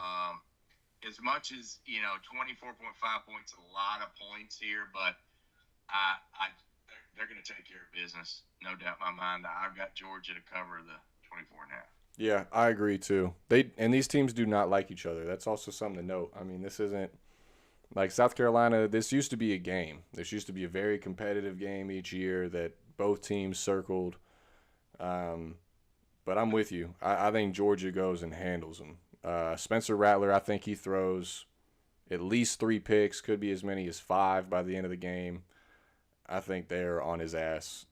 As much as, 24.5 points, a lot of points here, but they're going to take care of business. No doubt in my mind. I've got Georgia to cover the 24.5. Yeah, I agree too. These teams do not like each other. That's also something to note. I mean, this isn't like South Carolina. This used to be a game. This used to be a very competitive game each year that both teams circled. But I'm with you. I think Georgia goes and handles them. Spencer Rattler, I think he throws at least 3 picks, could be as many as 5 by the end of the game. I think they're on his ass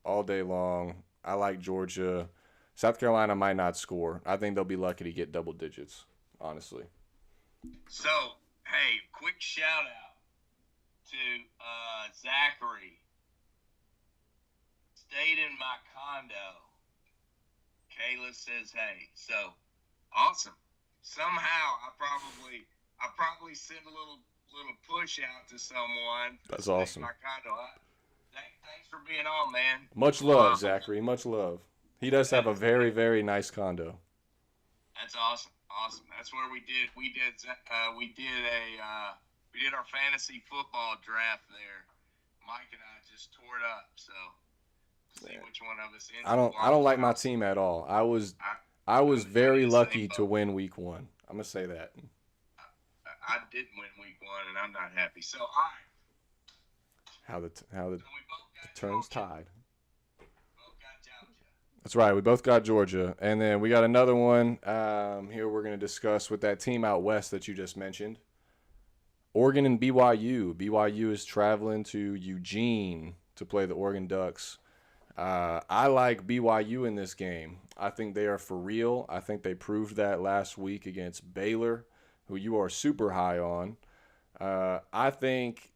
all day long. I like Georgia. South Carolina might not score. I think they'll be lucky to get double digits, honestly. So, hey, quick shout out to Zachary. Stayed in my condo. Kayla says, hey. So, awesome. Somehow, I probably sent a little push out to someone. That's awesome. My condo. Thanks for being on, man. Much love, Zachary. Much love. He does have a very, very nice condo. That's awesome. Awesome. That's where we did our fantasy football draft there. Mike and I just tore it up. So see which one of us. I don't like my team at all. I was very lucky to win week 1. I'm gonna say that. I didn't win week 1, and I'm not happy. So all right. How the turns tied. Georgia. That's right. We both got Georgia. And then we got another one here we're going to discuss with that team out west that you just mentioned. Oregon and BYU. BYU is traveling to Eugene to play the Oregon Ducks. I like BYU in this game. I think they are for real. I think they proved that last week against Baylor, who you are super high on. I think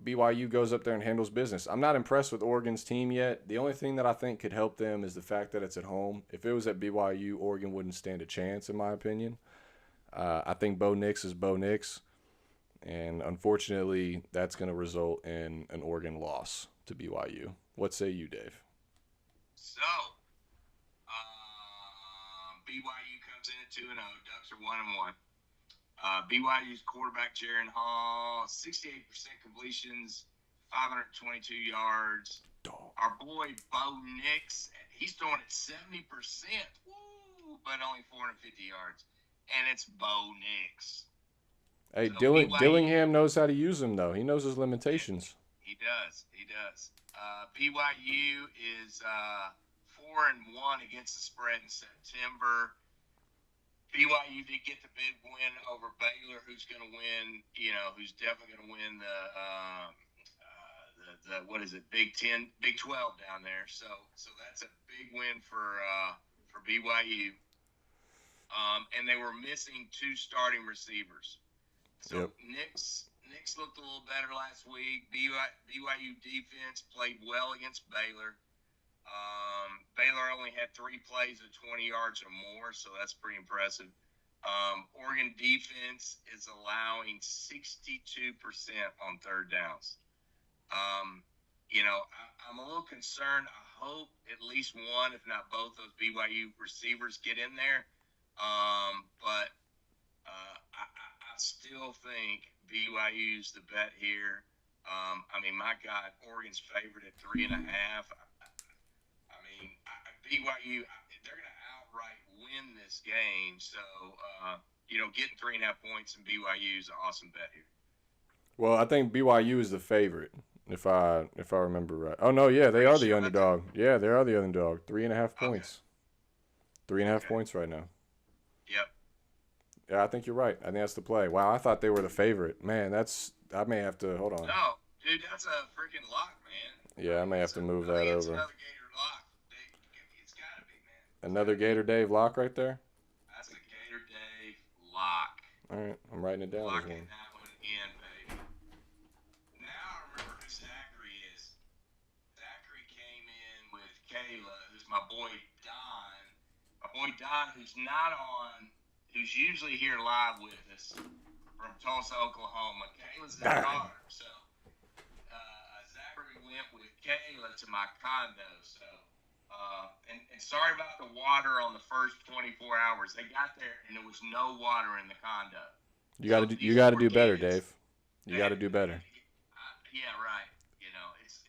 BYU goes up there and handles business. I'm not impressed with Oregon's team yet. The only thing that I think could help them is the fact that it's at home. If it was at BYU, Oregon wouldn't stand a chance, in my opinion. I think Bo Nix is Bo Nix, and unfortunately, that's going to result in an Oregon loss to BYU. What say you, Dave? So, BYU comes in at 2-0. Ducks are 1-1. BYU's quarterback, Jaron Hall, 68% completions, 522 yards. Our boy, Bo Nix, he's throwing at 70%, woo, but only 450 yards. And it's Bo Nix. Hey, so Dillingham knows how to use him, though. He knows his limitations. He does. BYU is 4-1 against the spread in September. BYU did get the big win over Baylor, who's going to win, who's definitely going to win the what is it, Big 12 down there. So that's a big win for BYU. And they were missing 2 starting receivers. So yep. Nix looked a little better last week. BYU defense played well against Baylor. Baylor only had 3 plays of 20 yards or more, so that's pretty impressive. Oregon defense is allowing 62% on third downs. I'm a little concerned. I hope at least one, if not both, those BYU receivers get in there. But I still think BYU's the bet here. My God, Oregon's favored at 3.5. BYU, they're going to outright win this game. So, getting 3.5 points in BYU is an awesome bet here. Well, I think BYU is the favorite, if I remember right. Oh, no, yeah, they are the underdog. Yeah, they are the underdog. 3.5 points. 3.5 points right now. Yep. Yeah, I think you're right. I think that's the play. Wow, I thought they were the favorite. Man, I may have to – hold on. No, dude, that's a freaking lock, man. Yeah, I may have to move that over. Another Gator lock. It's got to be, man. Another Gator Dave lock right there? That's a Gator Dave lock. All right, I'm writing it down. Locking that one in, baby. Now I remember who Zachary is. Zachary came in with Kayla, who's my boy Don. My boy Don, who's not on, who's usually here live with us from Tulsa, Oklahoma. Kayla's his daughter, so Zachary went with Kayla to my condo. So, and sorry about the water on the first 24 hours. They got there and there was no water in the condo. You got to do better, Dave. You got to do better. Yeah, right.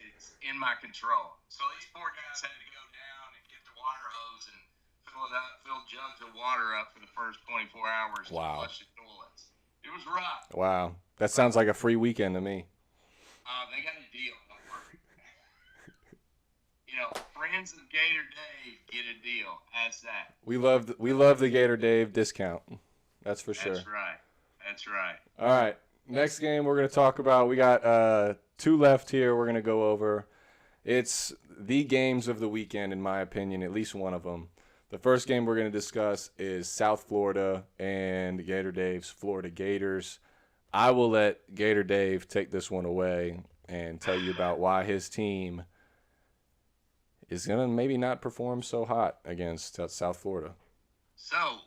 It's in my control. So these poor guys had to go down and get the water hose and fill jugs of water up for the first 24 hours to flush the toilets. It was rough. Wow, that sounds like a free weekend to me. They got a deal. Don't worry. Friends of Gator Dave get a deal. As that. We love the Gator Dave discount. That's for sure. That's right. All right. Next game we're going to talk about. We got 2 left here. We're going to go over. It's the games of the weekend, in my opinion, at least one of them. The first game we're going to discuss is South Florida and Gator Dave's Florida Gators. I will let Gator Dave take this one away and tell you about why his team is going to maybe not perform so hot against South Florida. So,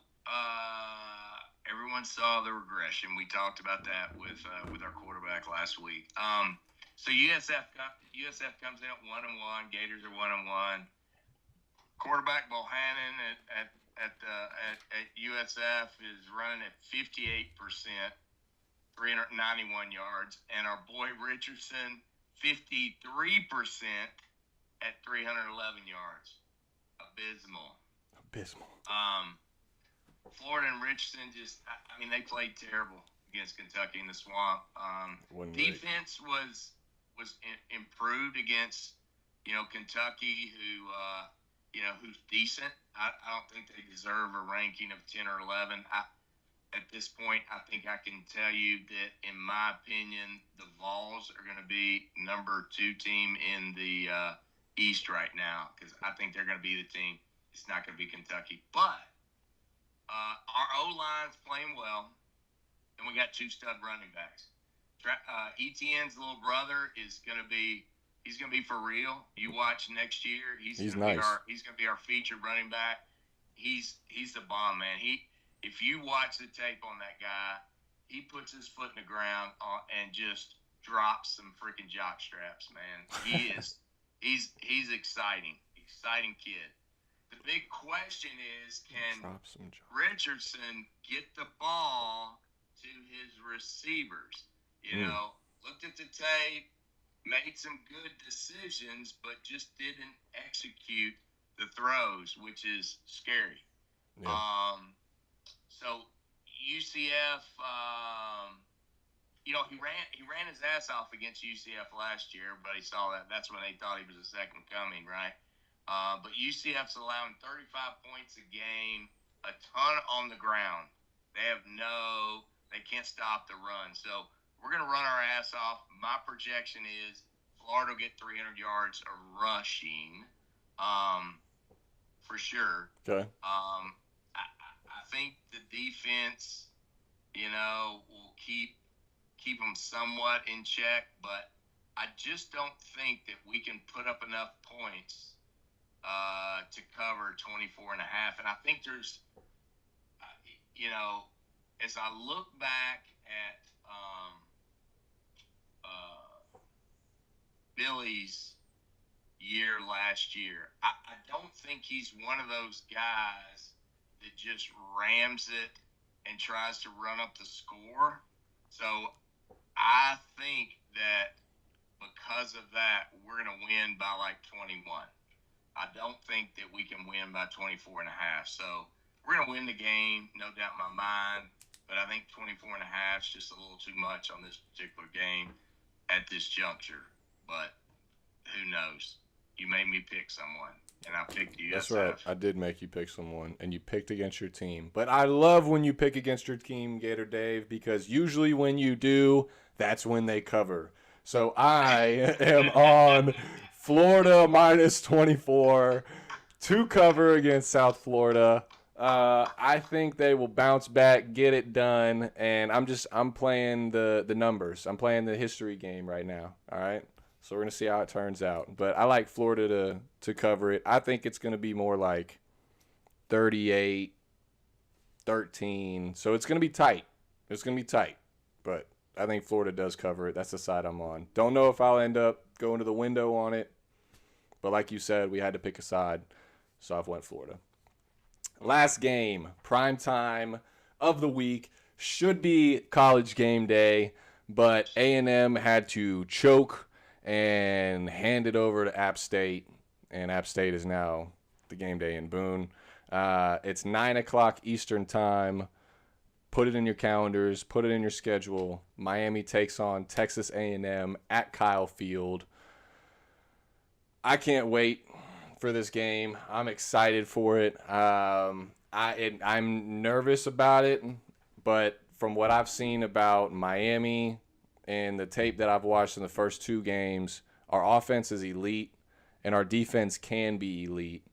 everyone saw the regression. We talked about that with our quarterback last week. So USF comes in at 1-1. Gators are 1-1. Quarterback Bohannon at USF is running at 58%, 391 yards, and our boy Richardson 53% at 311 yards. Abysmal. Florida and Richardson they played terrible against Kentucky in the Swamp. Defense was improved against, Kentucky, who's decent. I don't think they deserve a ranking of 10 or 11. At this point, I think I can tell you that, in my opinion, the Vols are going to be number 2 team in the East right now, because I think they're going to be the team. It's not going to be Kentucky. But our O-line's playing well, and we got 2 stud running backs. Etienne's little brother is going to be for real. You watch next year. He's nice. He's going to be our featured running back. He's the bomb, man. If you watch the tape on that guy, he puts his foot in the ground and just drops some freaking jock straps, man. He's exciting kid. The big question is, can Richardson get the ball to his receivers? Looked at the tape, made some good decisions, but just didn't execute the throws, which is scary. Yeah. So UCF, he ran his ass off against UCF last year. Everybody saw that. That's when they thought he was a second coming, right? But UCF's allowing 35 points a game, a ton on the ground. They can't stop the run. So we're going to run our ass off. My projection is Florida will get 300 yards of rushing, for sure. Okay. I think the defense, will keep them somewhat in check, but I just don't think that we can put up enough points to cover 24.5. And I think there's, as I look back at Billy's year last year, I don't think he's one of those guys that just rams it and tries to run up the score. So I think that because of that, we're going to win by like 21. I don't think that we can win by 24.5. So we're going to win the game, no doubt in my mind. But I think 24.5 is just a little too much on this particular game at this juncture. But who knows? You made me pick someone, and I picked USF. That's right. I did make you pick someone, and you picked against your team. But I love when you pick against your team, Gator Dave, because usually when you do, that's when they cover. So I am on Florida minus 24 to cover against South Florida. I think they will bounce back, get it done, and I'm playing the numbers. I'm playing the history game right now, all right? So we're going to see how it turns out. But I like Florida to cover it. I think it's going to be more like 38-13. So it's going to be tight. But I think Florida does cover it. That's the side I'm on. Don't know if I'll end up going to the window on it. But like you said, we had to pick a side. So I've went Florida. Last game, prime time of the week. Should be college game day, but A&M had to choke and hand it over to App State, and App State is now the game day in Boone. It's 9 o'clock Eastern time. Put it in your calendars. Put it in your schedule. Miami takes on Texas A&M at Kyle Field. I can't wait for this game. I'm excited for it. I'm nervous about it, but from what I've seen about Miami and the tape that I've watched in the first 2 games, our offense is elite. and our defense can be elite.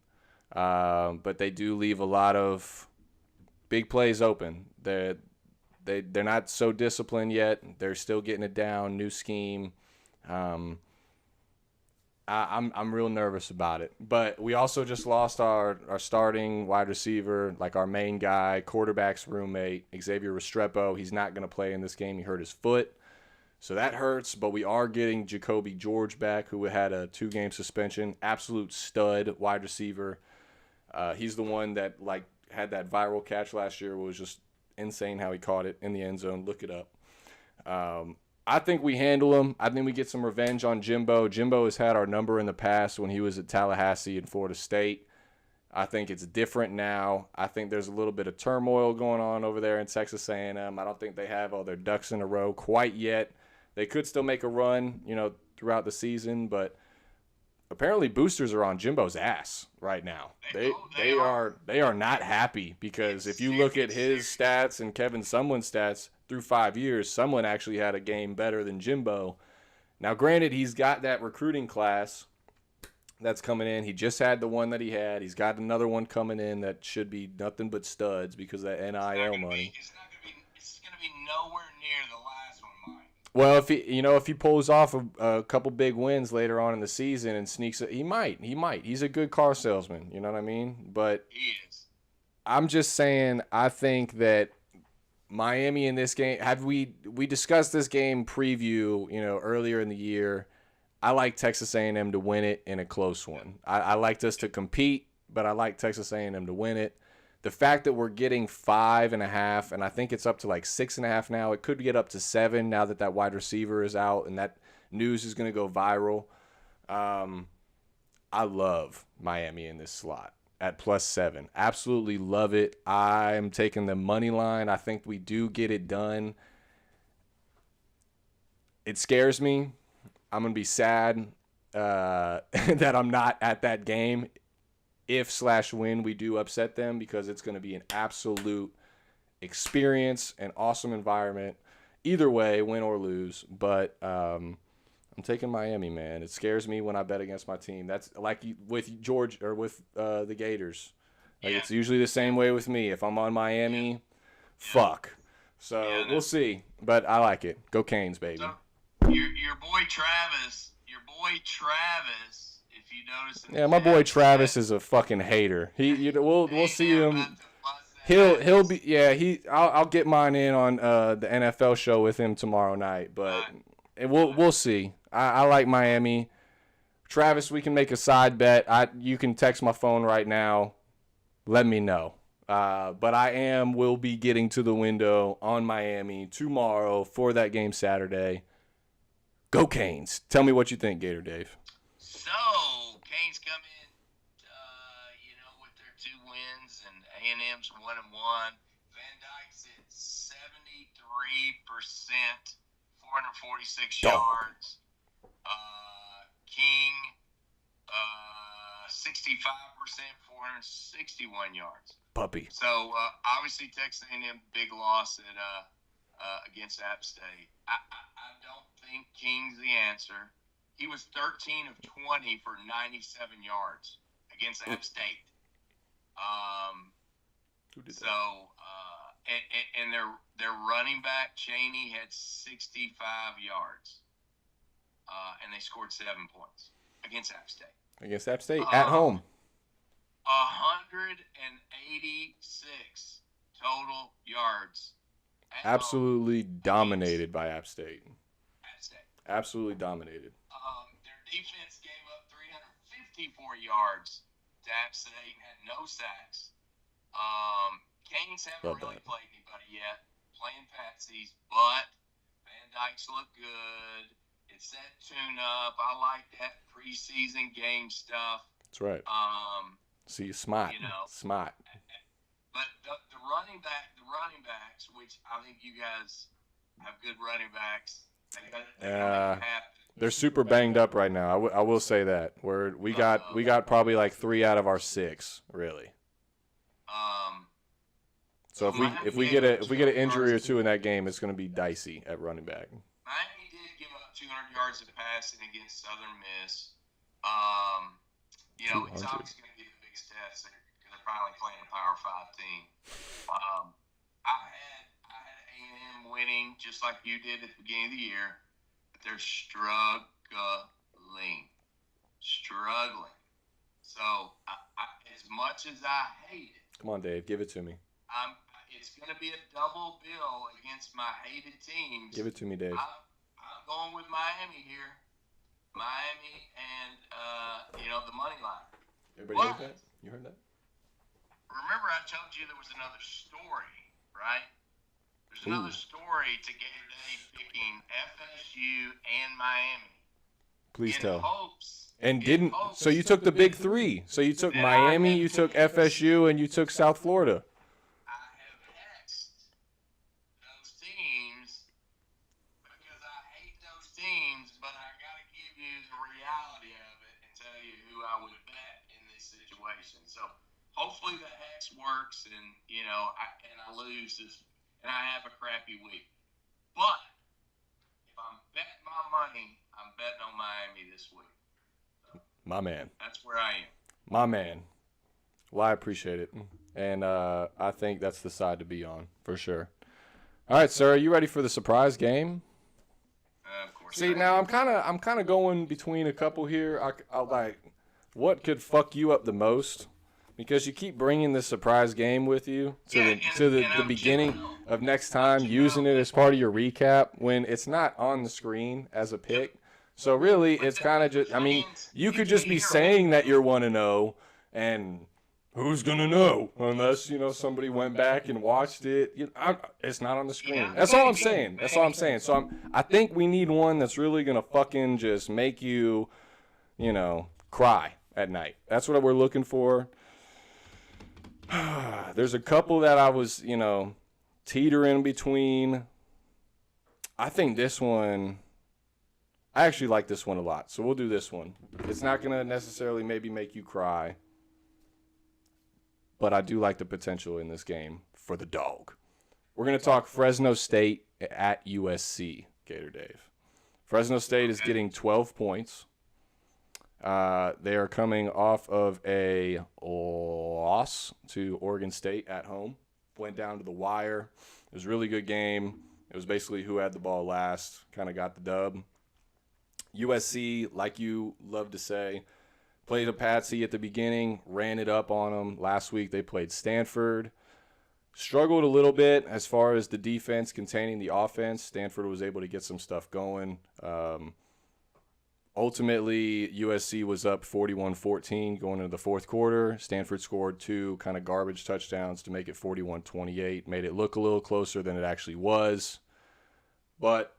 But they do leave a lot of big plays open. They're not so disciplined yet. They're still getting it down. New scheme. I'm real nervous about it. But we also just lost our starting wide receiver, like our main guy, quarterback's roommate, Xavier Restrepo. He's not going to play in this game. He hurt his foot. So that hurts, but we are getting Jacoby George back, who had a 2-game suspension. Absolute stud wide receiver. He's the one that had that viral catch last year. It was just insane how he caught it in the end zone. Look it up. I think we handle him. I think we get some revenge on Jimbo. Jimbo has had our number in the past when he was at Tallahassee and Florida State. I think it's different now. I think there's a little bit of turmoil going on over there in Texas A&M. I don't think they have all their ducks in a row quite yet. They could still make a run, throughout the season, but apparently boosters are on Jimbo's ass right now. They are not happy because if you look at his stats and Kevin Sumlin's stats through 5 years, Sumlin actually had a game better than Jimbo. Now, granted, he's got that recruiting class that's coming in. He just had the one that he had. He's got another one coming in that should be nothing but studs because of that NIL money. It's going to be nowhere near the last one, Mike. Well, if he pulls off a couple big wins later on in the season and sneaks it, he might. He's a good car salesman. You know what I mean? But he is. I'm just saying. I think that Miami in this game. We discussed this game preview? Earlier in the year. I like Texas A&M to win it in a close one. I liked us to compete, but I like Texas A&M to win it. The fact that we're getting 5.5, and I think it's up to 6.5 now. It could get up to 7 now that wide receiver is out, and that news is going to go viral. I love Miami in this slot at +7. Absolutely love it. I'm taking the money line. I think we do get it done. It scares me. I'm going to be sad that I'm not at that game if/when we do upset them because it's going to be an absolute experience, an awesome environment. Either way, win or lose. But I'm taking Miami, man. It scares me when I bet against my team. That's like with George or with the Gators. It's usually the same way with me. If I'm on Miami, fuck. So we'll see. But I like it. Go Canes, baby. So, your boy Travis, if you notice. My boy Travis is a fucking hater. We'll see him. He'll be I'll get mine in on the NFL show with him tomorrow night, but we'll see. I like Miami. Travis, we can make a side bet. You can text my phone right now. Let me know. But will be getting to the window on Miami tomorrow for that game Saturday. Go Canes. Tell me what you think, Gator Dave. So, Canes come in, with their 2 wins, and A&M's 1-1. Van Dyke's at 73%, 446 yards. King, 65%, 461 yards. Puppy. So, obviously, Texas A&M, big loss against App State. I don't think King's the answer. He was 13 of 20 for 97 yards against App State. Who did that? So, and their running back Cheney had 65 yards, and they scored 7 points against App State. Against App State at home. 186 total yards. Absolutely dominated by App State. App State. Absolutely dominated. Their defense gave up 354 yards to App State and had no sacks. Canes haven't really played anybody yet, playing patsies, but Van Dyke's look good. It's that tune-up. I like that preseason game stuff. That's right. See, smart. Smart. But the running backs, which I think you guys have good running backs. They're super banged up right now. I will say that. We got probably 3 out of our 6, really. So if we get an injury or 2 in that game, it's going to be dicey at running back. Miami did give up 200 yards of passing against Southern Miss. It's obviously going to be the biggest test because they're finally playing a Power 5 team. I had A&M winning just like you did at the beginning of the year, but they're struggling. So as much as I hate it, come on, Dave, give it to me. It's going to be a double bill against my hated teams. Give it to me, Dave. I'm going with Miami here. Miami and the money line. Everybody heard that? You heard that? Remember, I told you there was another story, right? There's another story to Gator Day picking FSU and Miami. Please tell. So you took the big three. So you took Miami, you took FSU, and you took South Florida. I have hexed those teams because I hate those teams, but I got to give you the reality of it and tell you who I would bet in this situation. So hopefully the hex works, and I lose this, and I have a crappy week. But if I'm betting my money, I'm betting on Miami this week. My man. That's where I am. My man. Well, I appreciate it. And I think that's the side to be on, for sure. All right, sir, are you ready for the surprise game? Of course. See, now I'm kind of going between a couple here. I like, what could fuck you up the most? Because you keep bringing this surprise game with you to the beginning of next time, using it as part of your recap when it's not on the screen as a pick. So really, it's kind of just, you could just be saying that you're 1-0, and who's going to know unless, somebody went back and watched it. It's not on the screen. That's all I'm saying. So I think we need one that's really going to fucking just make you, cry at night. That's what we're looking for. There's a couple that I was, teetering between. I think this one, I actually like this one a lot, so we'll do this one. It's not going to necessarily maybe make you cry, but I do like the potential in this game for the dog. We're going to talk Fresno State at USC, Gator Dave. Fresno State is getting 12 points. They are coming off of a loss to Oregon State at home. Went down to the wire. It was a really good game. It was basically who had the ball last, kind of got the dub. USC, like you love to say, played a patsy at the beginning, ran it up on them. Last week they played Stanford. Struggled a little bit as far as the defense containing the offense. Stanford was able to get some stuff going. Ultimately, USC was up 41-14 going into the fourth quarter. Stanford scored 2 kind of garbage touchdowns to make it 41-28. Made it look a little closer than it actually was. But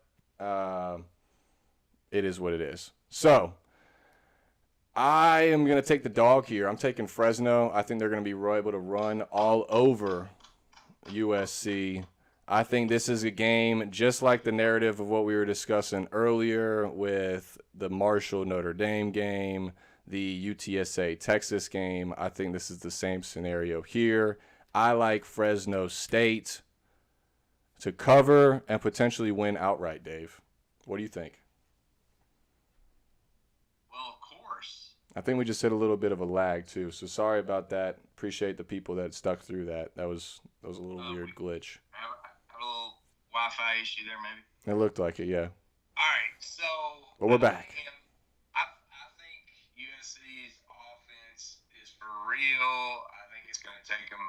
it is what it is. So, I am going to take the dog here. I'm taking Fresno. I think they're going to be able to run all over USC. I think this is a game just like the narrative of what we were discussing earlier with the Marshall Notre Dame game, the UTSA Texas game. I think this is the same scenario here. I like Fresno State to cover and potentially win outright, Dave. What do you think? Well, of course. I think we just hit a little bit of a lag too, so sorry about that. Appreciate the people that stuck through that. That was a little weird glitch. Have a little Wi-Fi issue there, maybe. It looked like it, yeah. All right, so. But we're back. I think USC's offense is for real. I think it's going to take them,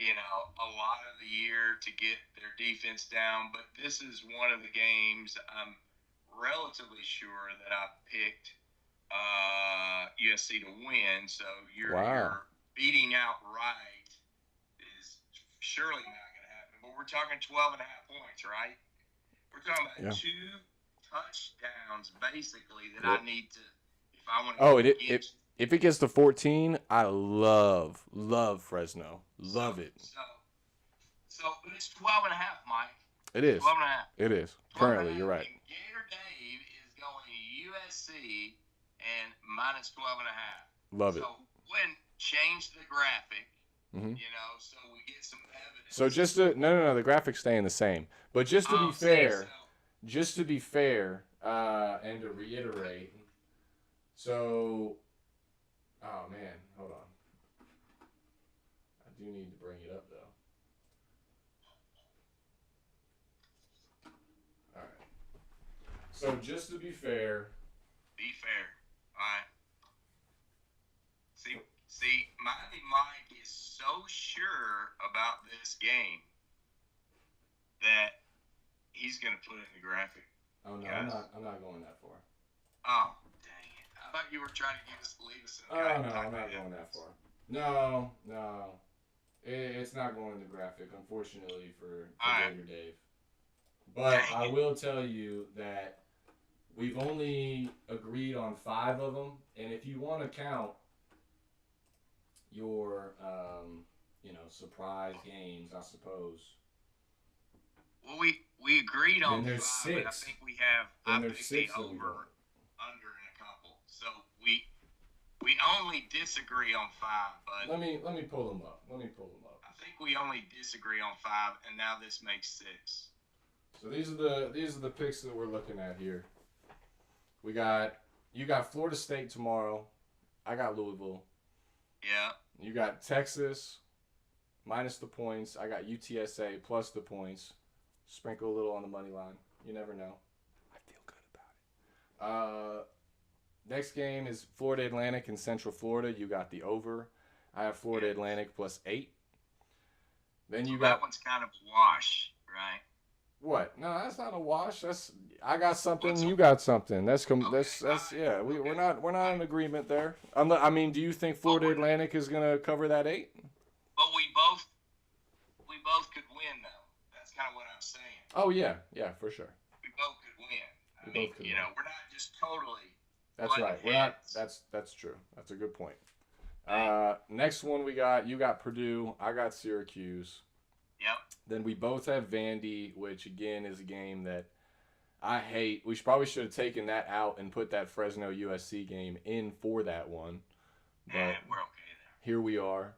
a lot of the year to get their defense down. But this is one of the games I'm relatively sure that I picked USC to win. So your beating outright is surely not going to happen. But we're talking 12.5 points, right? We're talking about 2 touchdowns, basically, that I need to, if I want to if it gets to 14, I love Fresno. Love it. So it's 12.5, Mike. It is. 12.5. It is. Currently, you're right. And Gator Dave is going to USC and minus 12.5. Love it. So when change the graphic, so we get some evidence. So just to no, the graphics staying the same. But just to be fair, and to reiterate, So, oh man, hold on. I do need to bring it up though. All right. So just to be fair. Be fair. All right. See, Mike is so sure about this game that he's going to put it in the graphic. Oh no, I'm not going that far. Oh, dang it! I thought you were trying to leave us in the Oh no, I'm not going that far. No. It's not going in the graphic, unfortunately for Gator Dave. But I will tell you that we've only agreed on 5 of them, and if you want to count your, surprise games, I suppose. Well, we agreed on 5, 6. but I think we have. Then there's 6 over, under, in a couple. So we only disagree on 5, but let me pull them up. I think we only disagree on 5, and now this makes 6. So these are the picks that we're looking at here. You got Florida State tomorrow. I got Louisville. Yeah. You got Texas minus the points. I got UTSA plus the points. Sprinkle a little on the money line. You never know. I feel good about it. Next game is Florida Atlantic and Central Florida. You got the over. I have Florida Atlantic plus 8. Then you got that one's kind of a wash, right? What? No, that's not a wash. I got something. You got something. That's yeah. We're not in agreement there. I mean, do you think Florida Atlantic is gonna cover that 8? But we both could win though. That's kind of what I'm saying. Oh yeah, for sure. We both could win. I mean, we're not just totally. That's right. We're not. That's true. That's a good point. Next one you got Purdue. I got Syracuse. Yep. Then we both have Vandy, which again is a game that I hate. We probably should have taken that out and put that Fresno USC game in for that one. But we're okay there. Here we are.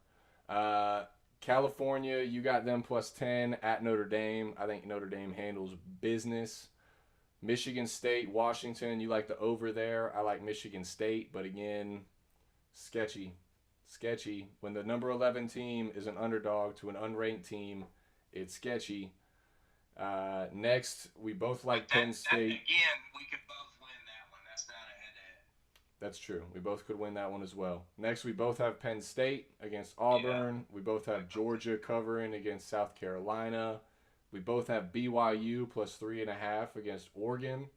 California, you got them plus 10 at Notre Dame. I think Notre Dame handles business. Michigan State, Washington, you like the over there. I like Michigan State, but again, sketchy. When the number 11 team is an underdog to an unranked team, it's sketchy. Next, we both like Penn State. Again, we could both win that one. That's not a head-to-head. That's true. We both could win that one as well. Next, we both have Penn State against Auburn. Yeah. We both have Georgia covering against South Carolina. We both have BYU plus 3.5 against Oregon.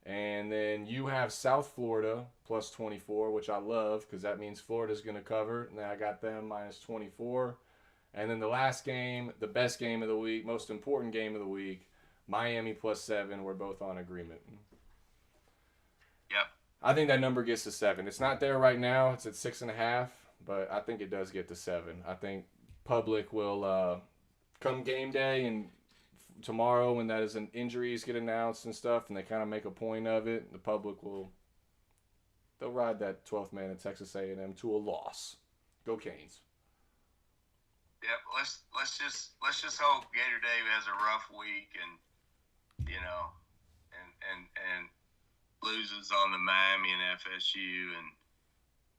And then you have South Florida plus 24, which I love because that means Florida's going to cover. And then I got them minus 24. And then the last game, the best game of the week, most important game of the week, Miami plus 7. We're both on agreement. Yep. I think that number gets to 7. It's not there right now. It's at 6.5, but I think it does get to 7. I think public will come game day and tomorrow when that is an injuries get announced and stuff and they kind of make a point of it, the public they'll ride that 12th man in Texas A&M to a loss. Go Canes. Yep, let's just hope Gator Dave has a rough week and and loses on the Miami and FSU and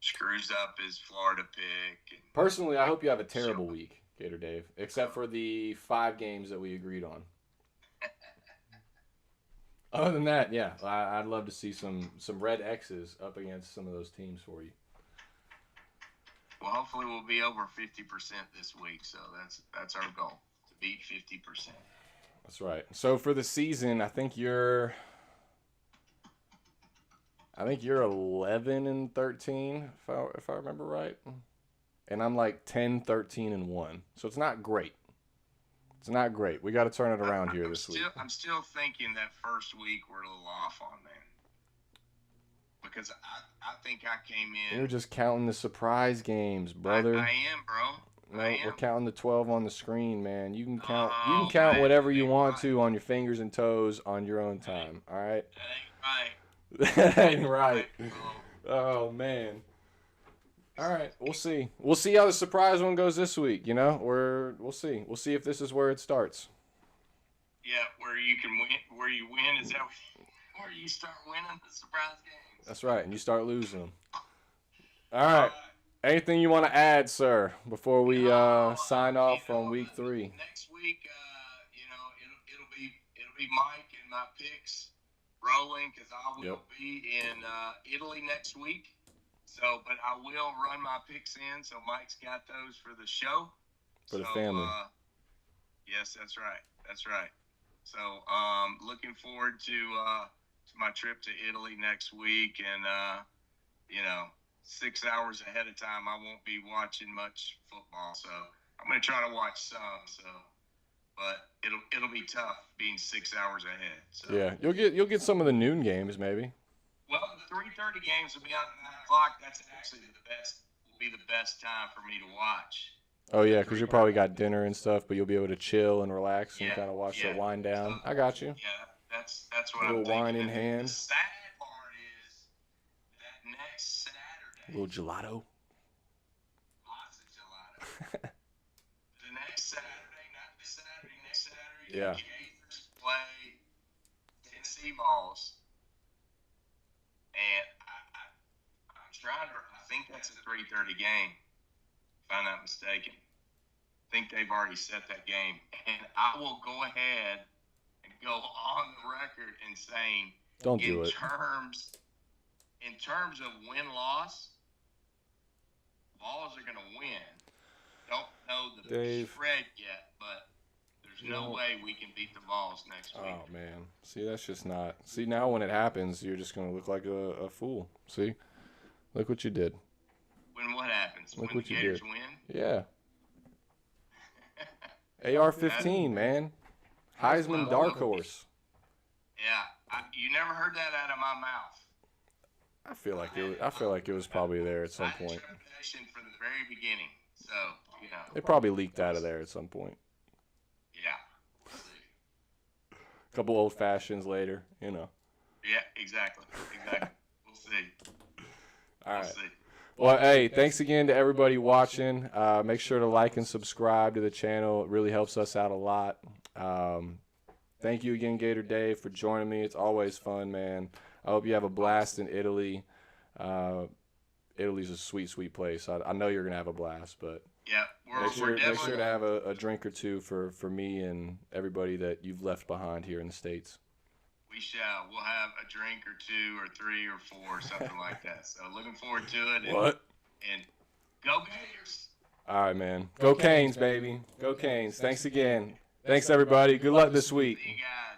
screws up his Florida pick. Personally, I hope you have a terrible week, Gator Dave, except for the 5 games that we agreed on. Other than that, yeah, I'd love to see some red X's up against some of those teams for you. Well, hopefully we'll be over 50% this week, so that's our goal, to beat 50%. That's right. So for the season, I think you're 11-13 if I remember right. And I'm like 10-13-1. So it's not great. We got to turn it around here this week. I'm still thinking that first week we're a little off on that. Because I think I came in. You're just counting the surprise games, brother. I am, bro. No, we're counting the 12 on the screen, man. You can count. You can count whatever you want to on your fingers and toes on your own time. All right. That ain't right. That ain't right. Oh man. All right, we'll see. We'll see how the surprise one goes this week. We'll see. We'll see if this is where it starts. Yeah, where you can win. Where you win is that where you start winning the surprise games. That's right, and you start losing them. All right. Anything you want to add, sir, before we sign off on week 3? Next week, it'll be Mike and my picks rolling because I will be in Italy next week. So, but I will run my picks in. So Mike's got those for the show. For the family. Yes, that's right. That's right. So, looking forward to my trip to Italy next week, and 6 hours ahead of time, I won't be watching much football. So I'm going to try to watch some. So, but it'll be tough being 6 hours ahead. So. Yeah, you'll get some of the noon games maybe. Well, the 3:30 games will be on 9 o'clock. That's actually will be the best time for me to watch. Oh, yeah, because you probably got dinner and stuff, but you'll be able to chill and relax and kind of watch it wind down. I got you. Yeah, that's what I'm thinking. A little wine in hand. The sad part is that next Saturday. A little gelato. Lots of gelato. The next Saturday, not this Saturday, next Saturday. Yeah. The Gators play Tennessee Vols. And I'm trying to. I think that's a 3:30 game. If I'm not mistaken. I think they've already set that game. And I will go ahead and go on the record in saying don't do it. In terms of win-loss, Vols are going to win. Don't know the spread yet, but there's no way we can beat the Vols next week. Oh, man. See, that's just not. See, now when it happens, you're just going to look like a fool. See? Look what you did. When what happens? Look when what the you Gators did. win? Yeah. AR-15, man. Heisman dark horse. Yeah, you never heard that out of my mouth. I feel like it was probably there at some point. From the very beginning, so It probably leaked out of there at some point. Yeah. A couple old fashions later, Yeah, exactly. We'll see. All right. We'll see. Well, hey, thanks again to everybody watching. Make sure to like and subscribe to the channel. It really helps us out a lot. Thank you again, Gator Dave, for joining me. It's always fun, man. I hope you have a blast in Italy. Italy's a sweet, sweet place. I know you're going to have a blast, but yeah, make sure to have a drink or two for me and everybody that you've left behind here in the States. We shall. We'll have a drink or 2 or 3 or 4, something like that. So looking forward to it. And go Gators. All right, man. Go Canes, baby. Go Canes. Thanks again. Thanks, everybody. Good luck this week. See you guys.